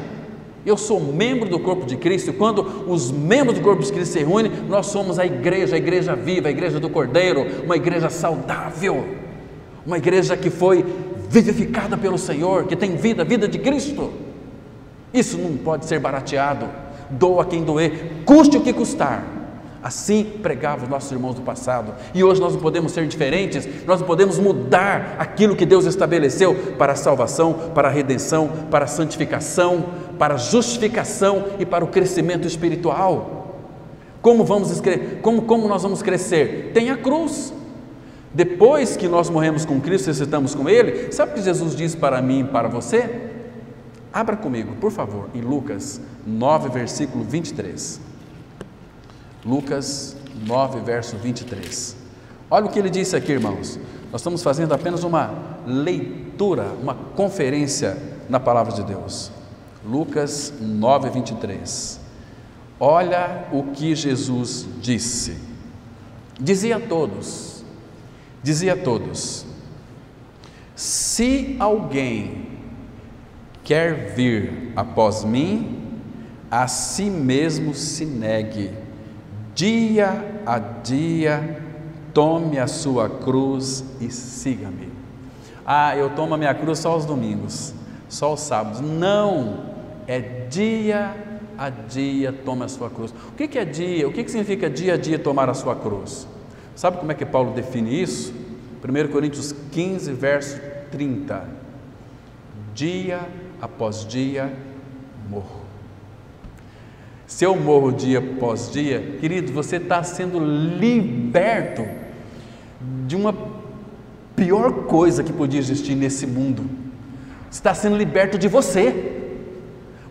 eu sou membro do corpo de Cristo, e quando os membros do corpo de Cristo se reúnem, nós somos a igreja viva, a igreja do Cordeiro, uma igreja saudável, uma igreja que foi vivificada pelo Senhor, que tem vida de Cristo. Isso não pode ser barateado, doa quem doer, custe o que custar. Assim pregavam os nossos irmãos do passado, e hoje nós não podemos ser diferentes, nós não podemos mudar aquilo que Deus estabeleceu para a salvação, para a redenção, para a santificação, para a justificação e para o crescimento espiritual. Como nós vamos crescer? Tem a cruz. Depois que nós morremos com Cristo, ressuscitamos com Ele, sabe o que Jesus diz para mim e para você? Abra comigo, por favor, em Lucas 9, versículo 23. Lucas 9, verso 23. Olha o que ele disse aqui, irmãos. Nós estamos fazendo apenas uma leitura, uma conferência na palavra de Deus. Lucas 9, 23. Olha o que Jesus disse. Dizia a todos, se alguém quer vir após mim, a si mesmo se negue, dia a dia, tome a sua cruz e siga-me. Eu tomo a minha cruz só aos domingos, só aos sábados. Não, é dia a dia tome a sua cruz. O que é dia? O que significa dia a dia tomar a sua cruz? Sabe como é que Paulo define isso? 1 Coríntios 15, verso 30. Dia após dia morro. Se eu morro dia após dia, querido, você está sendo liberto de uma pior coisa que podia existir nesse mundo. Você está sendo liberto de você.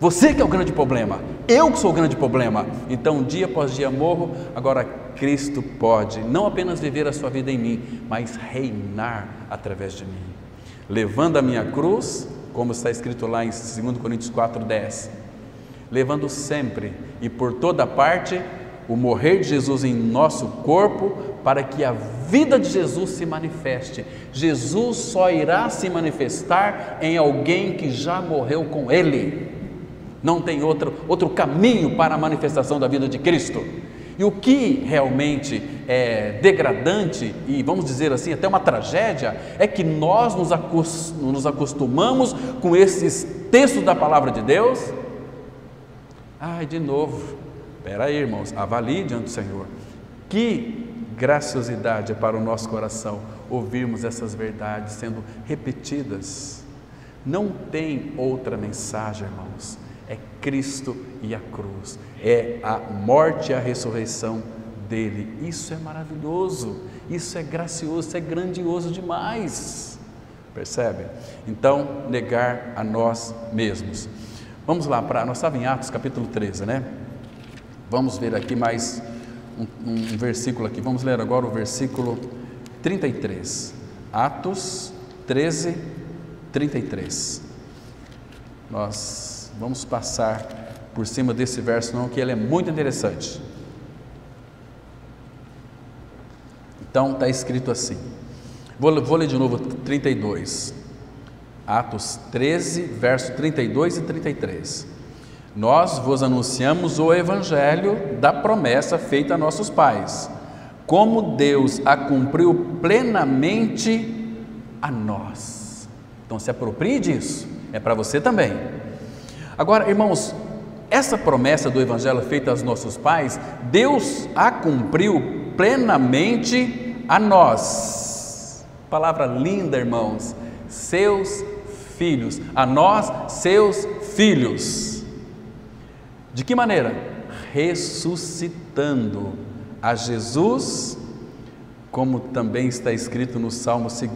Você que é o grande problema, eu que sou o grande problema. Então, dia após dia morro, agora Cristo pode não apenas viver a sua vida em mim, mas reinar através de mim, levando a minha cruz, como está escrito lá em 2 Coríntios 4:10, levando sempre e por toda parte o morrer de Jesus em nosso corpo, para que a vida de Jesus se manifeste. Jesus só irá se manifestar em alguém que já morreu com Ele. Não tem outro caminho para a manifestação da vida de Cristo. E o que realmente é degradante, e vamos dizer assim, até uma tragédia, é que nós nos acostumamos com esses textos da palavra de Deus. De novo, espera aí, irmãos, avalie diante do Senhor. Que graciosidade é para o nosso coração ouvirmos essas verdades sendo repetidas. Não tem outra mensagem, irmãos. É Cristo e a cruz, é a morte e a ressurreição dele. Isso é maravilhoso, isso é gracioso, isso é grandioso demais. Percebe? Então, negar a nós mesmos. Vamos lá, nós estávamos em Atos capítulo 13, né? Vamos ver aqui mais um versículo aqui. Vamos ler agora o versículo 33. Atos 13, 33. Nós vamos passar por cima desse verso não, que ele é muito interessante. Então está escrito assim, vou ler de novo 32, Atos 13, verso 32 e 33. Nós vos anunciamos o evangelho da promessa feita a nossos pais, como Deus a cumpriu plenamente a nós. Então se aproprie disso, é para você também. Agora, irmãos, essa promessa do evangelho feita aos nossos pais, Deus a cumpriu plenamente a nós. Palavra linda, irmãos. Seus filhos, a nós, seus filhos. De que maneira? Ressuscitando a Jesus, como também está escrito no Salmo 2: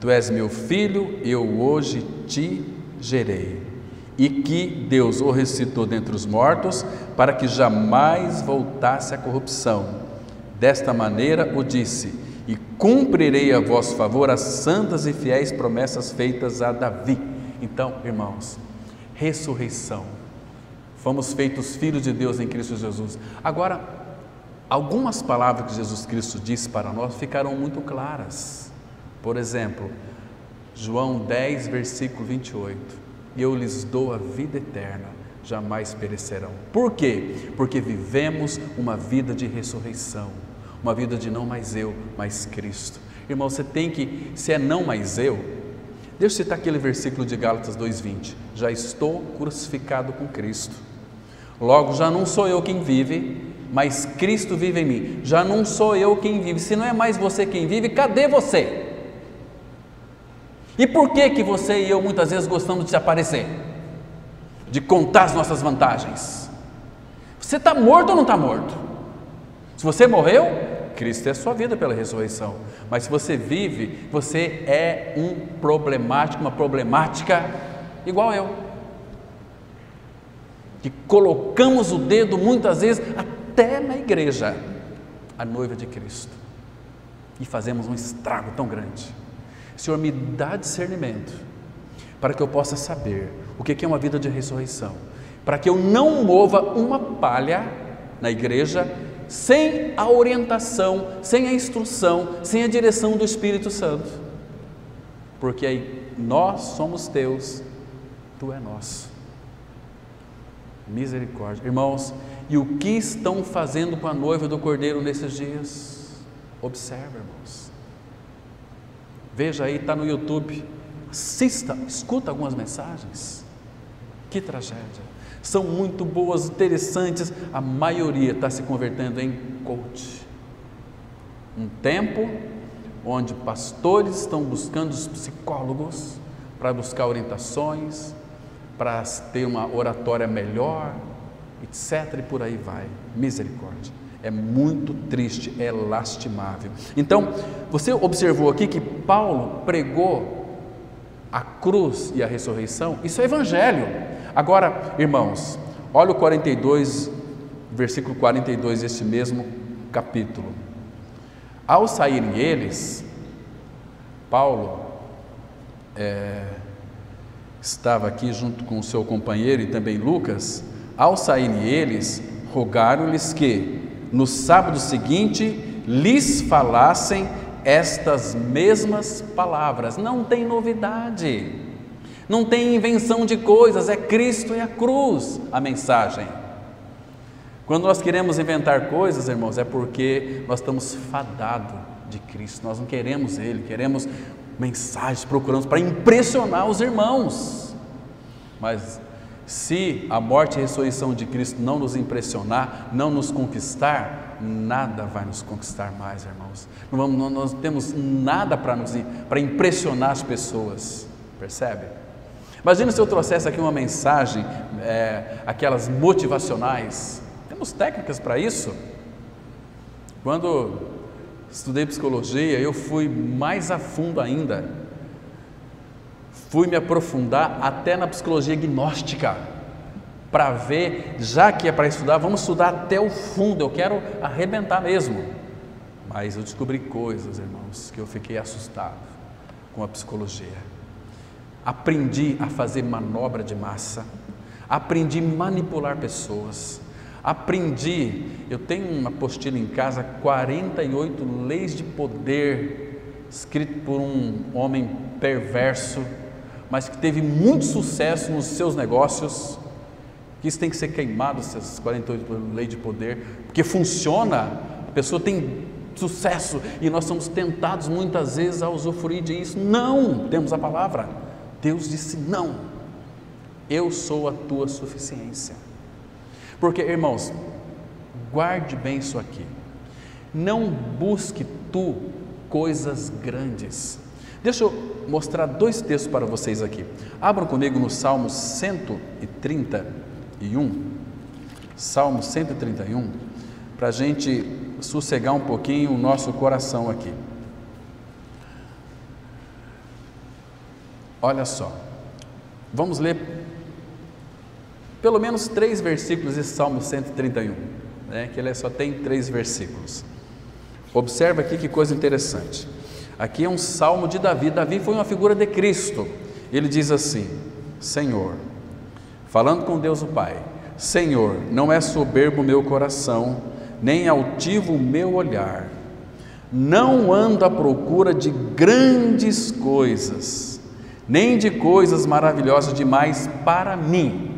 Tu és meu filho, eu hoje te gerei. E que Deus o ressuscitou dentre os mortos, para que jamais voltasse à corrupção. Desta maneira o disse: e cumprirei a vosso favor as santas e fiéis promessas feitas a Davi. Então, irmãos, ressurreição, fomos feitos filhos de Deus em Cristo Jesus. Agora, algumas palavras que Jesus Cristo disse para nós ficaram muito claras. Por exemplo, João 10, versículo 28. Eu lhes dou a vida eterna, jamais perecerão. Por quê? Porque vivemos uma vida de ressurreição, uma vida de não mais eu, mas Cristo. Irmão, você tem que, se é não mais eu, deixa eu citar aquele versículo de Gálatas 2:20, já estou crucificado com Cristo, logo já não sou eu quem vive, mas Cristo vive em mim. Já não sou eu quem vive. Se não é mais você quem vive, cadê você? E por que você e eu muitas vezes gostamos de se aparecer? De contar as nossas vantagens? Você está morto ou não está morto? Se você morreu, Cristo é a sua vida pela ressurreição. Mas se você vive, você é um problemático, uma problemática igual eu, que colocamos o dedo muitas vezes até na igreja, a noiva de Cristo, e fazemos um estrago tão grande. Senhor, me dá discernimento para que eu possa saber o que é uma vida de ressurreição, para que eu não mova uma palha na igreja sem a orientação, sem a instrução, sem a direção do Espírito Santo, porque aí nós somos teus, tu é nosso. Misericórdia. Irmãos, e o que estão fazendo com a noiva do Cordeiro nesses dias? Observe, irmãos. Veja aí, está no YouTube, assista, escuta algumas mensagens. Que tragédia. São muito boas, interessantes, a maioria está se convertendo em coach. Um tempo onde pastores estão buscando os psicólogos para buscar orientações, para ter uma oratória melhor, etc. e por aí vai. Misericórdia. É muito triste, é lastimável. Então, você observou aqui que Paulo pregou a cruz e a ressurreição? Isso é evangelho. Agora, irmãos, olha o 42, versículo 42 deste mesmo capítulo. Ao saírem eles, Paulo estava aqui junto com o seu companheiro e também Lucas. Ao saírem eles, rogaram-lhes que no sábado seguinte lhes falassem estas mesmas palavras. Não tem novidade, não tem invenção de coisas, é Cristo e a cruz a mensagem. Quando nós queremos inventar coisas, irmãos, é porque nós estamos fadados de Cristo, nós não queremos Ele, queremos mensagens, procuramos para impressionar os irmãos. Mas se a morte e a ressurreição de Cristo não nos impressionar, não nos conquistar, nada vai nos conquistar mais, irmãos. Nós não temos nada para impressionar as pessoas, percebe? Imagina se eu trouxesse aqui uma mensagem, aquelas motivacionais. Temos técnicas para isso. Quando estudei psicologia, eu fui mais a fundo ainda. Fui me aprofundar até na psicologia gnóstica, para ver, já que é para estudar, vamos estudar até o fundo, eu quero arrebentar mesmo. Mas eu descobri coisas, irmãos, que eu fiquei assustado com a psicologia. Aprendi a fazer manobra de massa, aprendi a manipular pessoas, eu tenho uma apostila em casa, 48 leis de poder, escrito por um homem perverso, mas que teve muito sucesso nos seus negócios, que isso tem que ser queimado, essas 48 leis de poder, porque funciona, a pessoa tem sucesso, e nós somos tentados muitas vezes a usufruir disso. Não, temos a palavra, Deus disse não, eu sou a tua suficiência. Porque, irmãos, guarde bem isso aqui, não busque tu coisas grandes. Deixa eu mostrar 2 textos para vocês aqui. Abram comigo no Salmo 131, Salmo 131, para a gente sossegar um pouquinho o nosso coração aqui. Olha só, vamos ler pelo menos 3 versículos de Salmo 131, que ele só tem 3 versículos. Observa aqui que coisa interessante. Aqui é um salmo de Davi. Davi foi uma figura de Cristo. Ele diz assim: Senhor, falando com Deus o Pai, Senhor, não é soberbo o meu coração, nem altivo o meu olhar, não ando à procura de grandes coisas, nem de coisas maravilhosas demais para mim.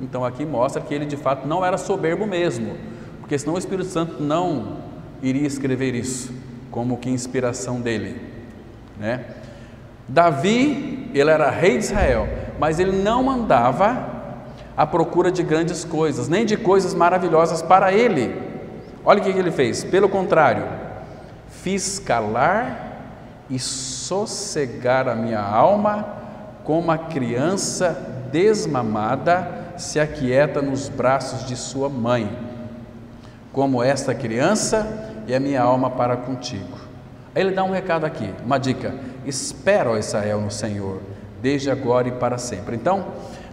Então aqui mostra que ele de fato não era soberbo mesmo, porque senão o Espírito Santo não iria escrever isso como que inspiração dele, Davi, ele era rei de Israel, mas ele não andava à procura de grandes coisas, nem de coisas maravilhosas para ele. Olha o que ele fez, pelo contrário, fiz calar e sossegar a minha alma, como a criança desmamada se aquieta nos braços de sua mãe. Como esta criança, e a minha alma para contigo. Aí ele dá um recado aqui, uma dica: espera, ó Israel, no Senhor, desde agora e para sempre. Então,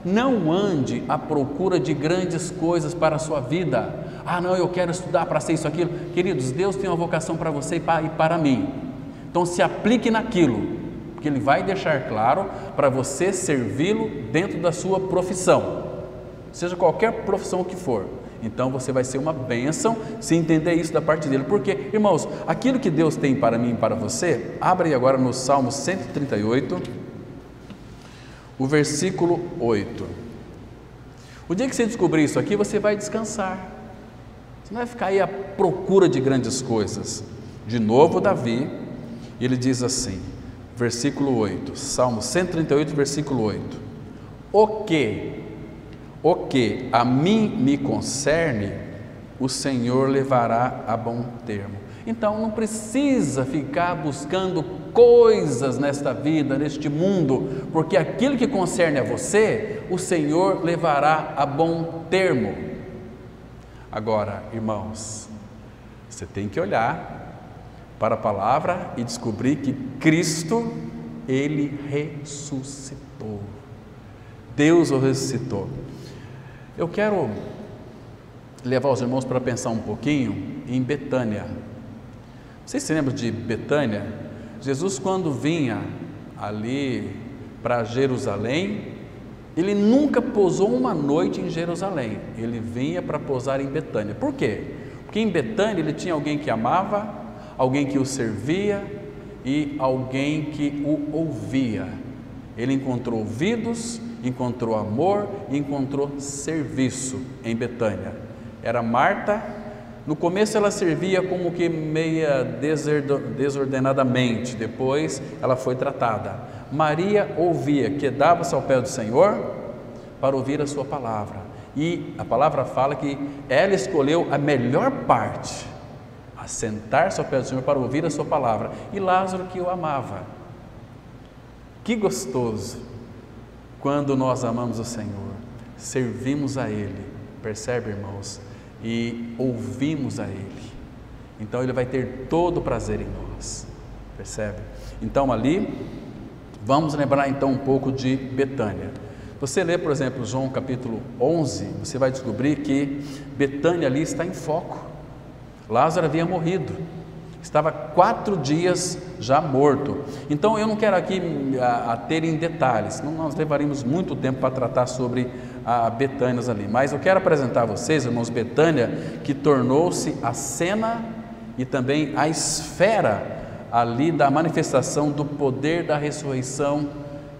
não ande à procura de grandes coisas para a sua vida. Ah, não, eu quero estudar para ser isso, aquilo. Queridos, Deus tem uma vocação para você e para mim. Então, se aplique naquilo, porque Ele vai deixar claro para você servi-lo dentro da sua profissão, seja qualquer profissão que for. Então, você vai ser uma bênção se entender isso da parte dEle. Porque, irmãos, aquilo que Deus tem para mim e para você, abre agora no Salmo 138, o versículo 8. O dia que você descobrir isso aqui, você vai descansar. Você não vai ficar aí à procura de grandes coisas. De novo, Davi, ele diz assim, versículo 8, Salmo 138, versículo 8. O que a mim me concerne, o Senhor levará a bom termo. Então não precisa ficar buscando coisas nesta vida, neste mundo, porque aquilo que concerne a você, o Senhor levará a bom termo. Agora, irmãos, você tem que olhar para a palavra e descobrir que Cristo, Ele ressuscitou. Deus o ressuscitou. Eu quero levar os irmãos para pensar um pouquinho em Betânia. Vocês se lembram de Betânia? Jesus, quando vinha ali para Jerusalém, Ele nunca pousou uma noite em Jerusalém. Ele vinha para pousar em Betânia. Por quê? Porque em Betânia Ele tinha alguém que amava, alguém que o servia e alguém que o ouvia. Ele encontrou ouvidos, encontrou amor e encontrou serviço em Betânia. Era Marta. No começo ela servia como que meia desordenadamente, depois ela foi tratada. Maria ouvia, quedava-se ao pé do Senhor para ouvir a sua palavra. E a palavra fala que ela escolheu a melhor parte, assentar-se ao pé do Senhor para ouvir a sua palavra. E Lázaro, que o amava. Que gostoso quando nós amamos o Senhor, servimos a Ele, percebe, irmãos, e ouvimos a Ele. Então Ele vai ter todo o prazer em nós, percebe? Então ali, vamos lembrar então um pouco de Betânia. Você lê, por exemplo, João capítulo 11, você vai descobrir que Betânia ali está em foco. Lázaro havia morrido, estava 4 dias já morto. Então eu não quero aqui ter em detalhes, senão nós levaríamos muito tempo para tratar sobre a Betânia ali, mas eu quero apresentar a vocês, irmãos, Betânia, que tornou-se a cena e também a esfera ali da manifestação do poder da ressurreição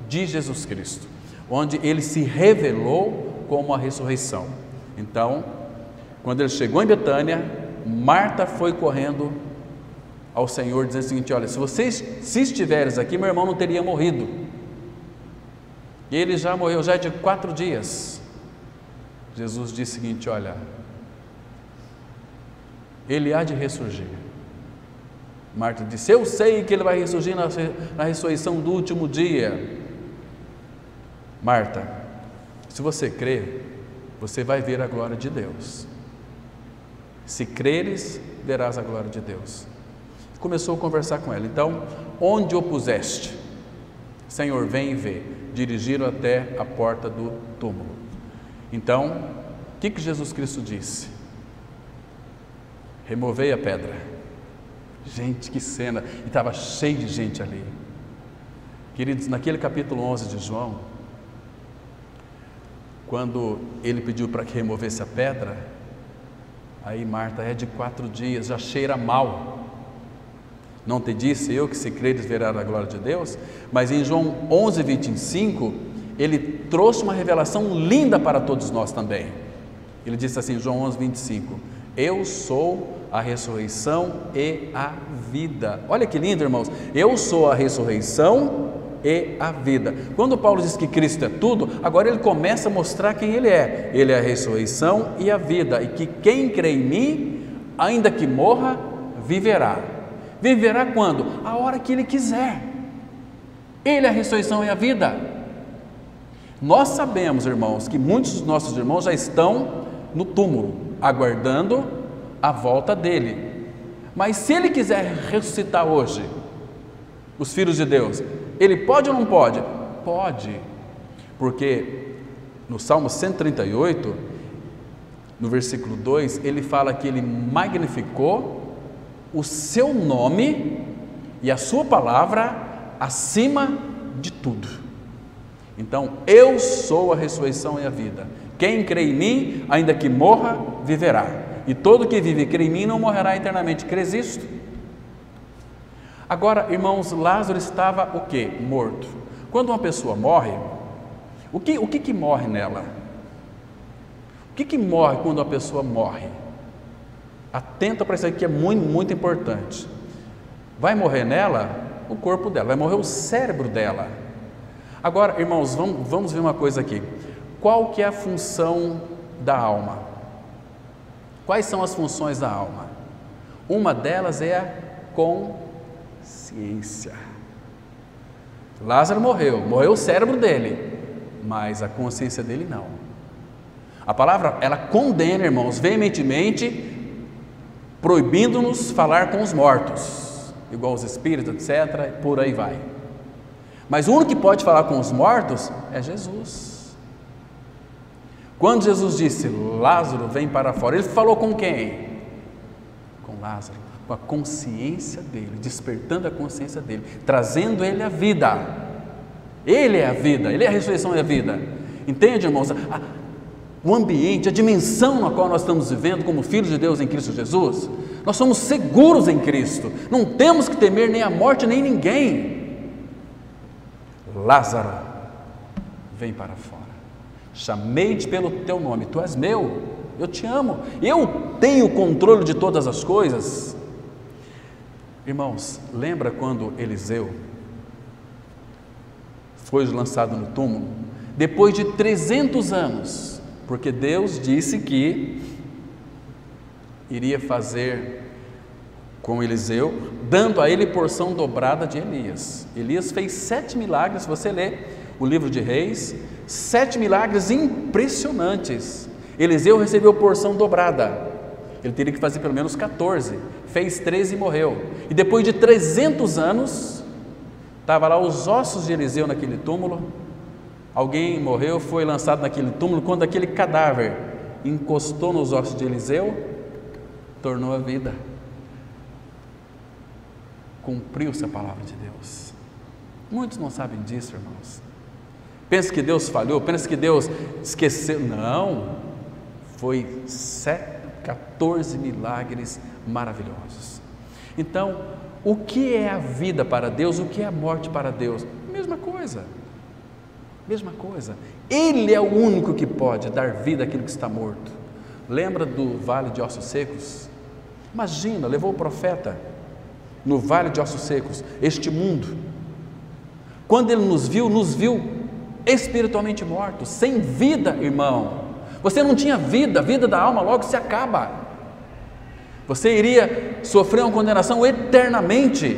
de Jesus Cristo, onde Ele se revelou como a ressurreição. Então, quando Ele chegou em Betânia, Marta foi correndo ao Senhor, dizendo o seguinte: olha, se estiveres aqui, meu irmão não teria morrido. E ele já morreu, já é de 4 dias. Jesus disse o seguinte: olha, ele há de ressurgir. Marta disse: eu sei que ele vai ressurgir na ressurreição do último dia. Marta, se você crer, você vai ver a glória de Deus. Se creres, verás a glória de Deus. Começou a conversar com ela. Então, onde o puseste? Senhor, vem e vê. Dirigiram até a porta do túmulo. Então, o que Jesus Cristo disse? Removei a pedra. Gente, que cena! E estava cheio de gente ali. Queridos, naquele capítulo 11 de João, quando ele pediu para que removesse a pedra, aí Marta, é de 4 dias, já cheira mal. Não te disse eu que se creres verás a glória de Deus? Mas em João 11, 25, ele trouxe uma revelação linda para todos nós também. Ele disse assim, João 11, 25, eu sou a ressurreição e a vida. Olha que lindo, irmãos, eu sou a ressurreição e a vida. Quando Paulo diz que Cristo é tudo, agora ele começa a mostrar quem Ele é. Ele é a ressurreição e a vida, e que quem crê em mim, ainda que morra, viverá. Viverá quando? A hora que Ele quiser. Ele é a ressurreição e a vida. Nós sabemos, irmãos, que muitos dos nossos irmãos já estão no túmulo, aguardando a volta dele. Mas se Ele quiser ressuscitar hoje os filhos de Deus, Ele pode ou não pode? Pode, porque no Salmo 138, no versículo 2, Ele fala que Ele magnificou o seu nome e a sua palavra acima de tudo. Então, eu sou a ressurreição e a vida. Quem crê em mim, ainda que morra, viverá. E todo que vive e crê em mim não morrerá eternamente. Crês isto? Agora, irmãos, Lázaro estava o quê? Morto. Quando uma pessoa morre, o que morre nela? O que morre quando uma pessoa morre? Atenta para isso aqui que é muito, muito importante. Vai morrer nela o corpo dela, vai morrer o cérebro dela. Agora, irmãos, vamos ver uma coisa aqui. Qual que é a função da alma? Quais são as funções da alma? Uma delas é a consciência. Lázaro morreu o cérebro dele, mas a consciência dele não. A palavra, ela condena, irmãos, veementemente, proibindo-nos falar com os mortos, igual os espíritos, etc., por aí vai. Mas o único que pode falar com os mortos é Jesus. Quando Jesus disse, Lázaro, vem para fora, Ele falou com quem? Com Lázaro, com a consciência dele, despertando a consciência dele, trazendo ele à vida. Ele é a vida, Ele é a ressurreição e a vida. Entende, irmãos? O ambiente, a dimensão na qual nós estamos vivendo como filhos de Deus em Cristo Jesus, nós somos seguros em Cristo, não temos que temer nem a morte nem ninguém. Lázaro, vem para fora. Chamei-te pelo teu nome, tu és meu, eu te amo, eu tenho o controle de todas as coisas. Irmãos, lembra quando Eliseu foi lançado no túmulo? Depois de 300 anos, porque Deus disse que iria fazer com Eliseu, dando a ele porção dobrada de Elias. Elias fez 7 milagres, se você ler o livro de Reis, 7 milagres impressionantes. Eliseu recebeu porção dobrada, ele teria que fazer pelo menos 14, fez 13 e morreu. E depois de 300 anos, estava lá os ossos de Eliseu naquele túmulo, alguém morreu, foi lançado naquele túmulo, quando aquele cadáver encostou nos ossos de Eliseu, tornou a vida. Cumpriu-se a palavra de Deus. Muitos não sabem disso, irmãos. Pensa que Deus falhou, pensa que Deus esqueceu. Não, foi 14 milagres maravilhosos. Então, o que é a vida para Deus, o que é a morte para Deus? Mesma coisa, mesma coisa. Ele é o único que pode dar vida àquilo que está morto. Lembra do vale de ossos secos? Imagina, levou o profeta no vale de ossos secos, este mundo. Quando ele nos viu espiritualmente mortos, sem vida, irmão. Você não tinha vida, a vida da alma logo se acaba. Você iria sofrer uma condenação eternamente,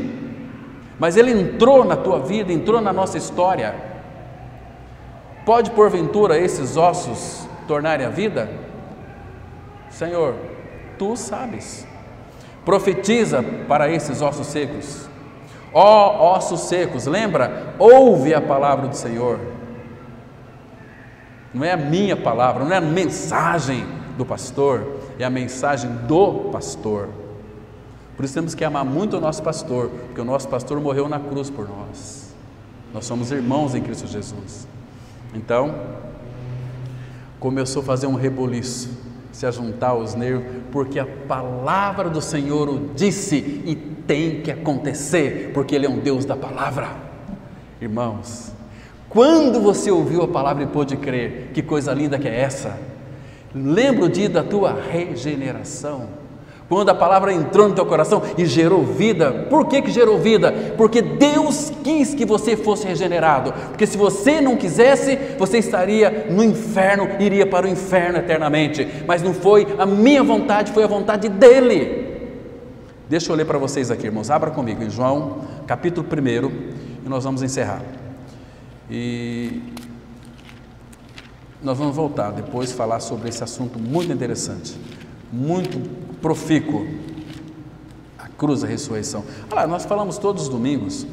mas Ele entrou na tua vida, entrou na nossa história. Pode porventura esses ossos tornarem a vida? Senhor, Tu sabes. Profetiza para esses ossos secos. Ó ossos secos, lembra? Ouve a palavra do Senhor. Não é a minha palavra, não é a mensagem do pastor, é a mensagem do pastor. Por isso temos que amar muito o nosso pastor, porque o nosso pastor morreu na cruz por nós. Nós somos irmãos em Cristo Jesus. Então, começou a fazer um reboliço, se ajuntar aos nervos, porque a palavra do Senhor o disse e tem que acontecer, porque Ele é um Deus da palavra. Irmãos, quando você ouviu a palavra e pôde crer, que coisa linda que é essa? Lembra o dia da tua regeneração, quando a palavra entrou no teu coração e gerou vida. Por que gerou vida? Porque Deus quis que você fosse regenerado, porque se você não quisesse, você estaria no inferno, iria para o inferno eternamente, mas não foi a minha vontade, foi a vontade dEle. Deixa eu ler para vocês aqui, irmãos, abra comigo em João, capítulo 1, e nós vamos encerrar. E nós vamos voltar depois falar sobre esse assunto muito interessante, muito profícuo, a cruz, a ressurreição. Olha lá, nós falamos todos os domingos,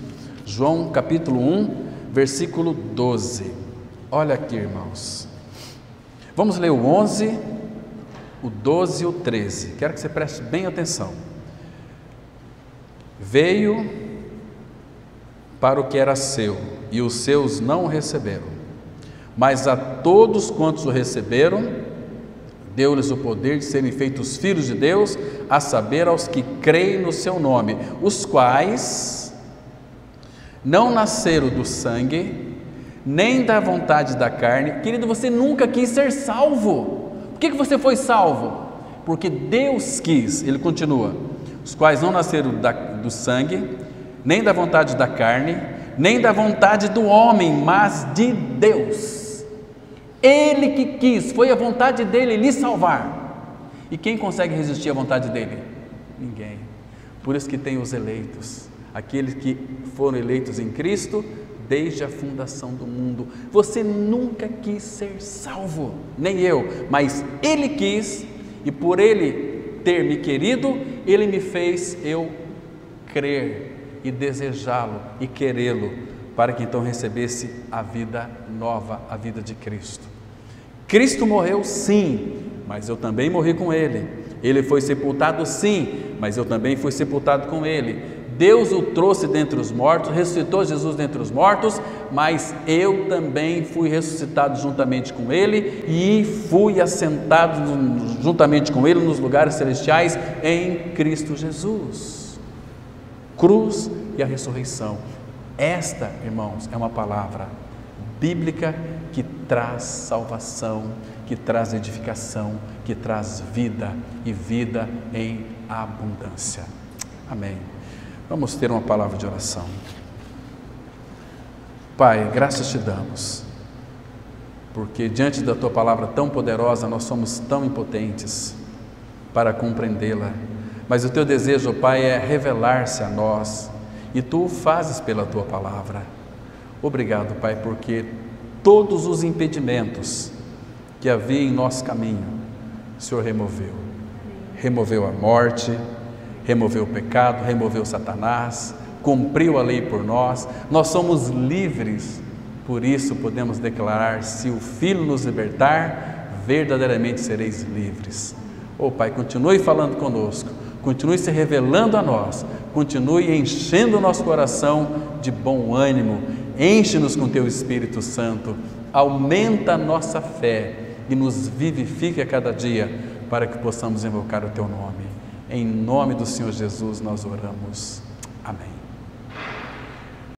João capítulo 1, versículo 12. Olha aqui, irmãos. Vamos ler o 11, o 12 e o 13. Quero que você preste bem atenção. Veio para o que era seu, e os seus não o receberam. Mas a todos quantos o receberam, deu-lhes o poder de serem feitos filhos de Deus, a saber, aos que creem no seu nome, os quais não nasceram do sangue, nem da vontade da carne. Querido, você nunca quis ser salvo. Por que você foi salvo? Porque Deus quis. Ele continua: os quais não nasceram do sangue, nem da vontade da carne, nem da vontade do homem, mas de Deus. Ele que quis, foi a vontade dele lhe salvar. E quem consegue resistir à vontade dele? Ninguém. Por isso que tem os eleitos, aqueles que foram eleitos em Cristo desde a fundação do mundo. Você nunca quis ser salvo, nem eu, mas Ele quis, e por Ele ter me querido, Ele me fez eu crer e desejá-lo e querê-lo, para que então recebesse a vida nova, a vida de Cristo. Cristo morreu sim, mas eu também morri com Ele. Ele foi sepultado sim, mas eu também fui sepultado com Ele. Deus o trouxe dentre os mortos, ressuscitou Jesus dentre os mortos, mas eu também fui ressuscitado juntamente com Ele e fui assentado juntamente com Ele nos lugares celestiais em Cristo Jesus. Cruz e a ressurreição. Esta, irmãos, é uma palavra bíblica que traz salvação, que traz edificação, que traz vida e vida em abundância. Amém. Vamos ter uma palavra de oração. Pai, graças te damos, porque diante da tua palavra tão poderosa nós somos tão impotentes para compreendê-la, mas o teu desejo, Pai, é revelar-se a nós, e tu o fazes pela tua palavra. Obrigado, Pai, porque todos os impedimentos que havia em nosso caminho, o Senhor removeu. Removeu a morte, removeu o pecado, removeu Satanás, cumpriu a lei por nós. Nós somos livres, por isso podemos declarar: se o Filho nos libertar, verdadeiramente sereis livres. Oh Pai, continue falando conosco, continue se revelando a nós, continue enchendo o nosso coração de bom ânimo, enche-nos com teu Espírito Santo, aumenta a nossa fé e nos vivifique a cada dia, para que possamos invocar o teu nome. Em nome do Senhor Jesus nós oramos. Amém.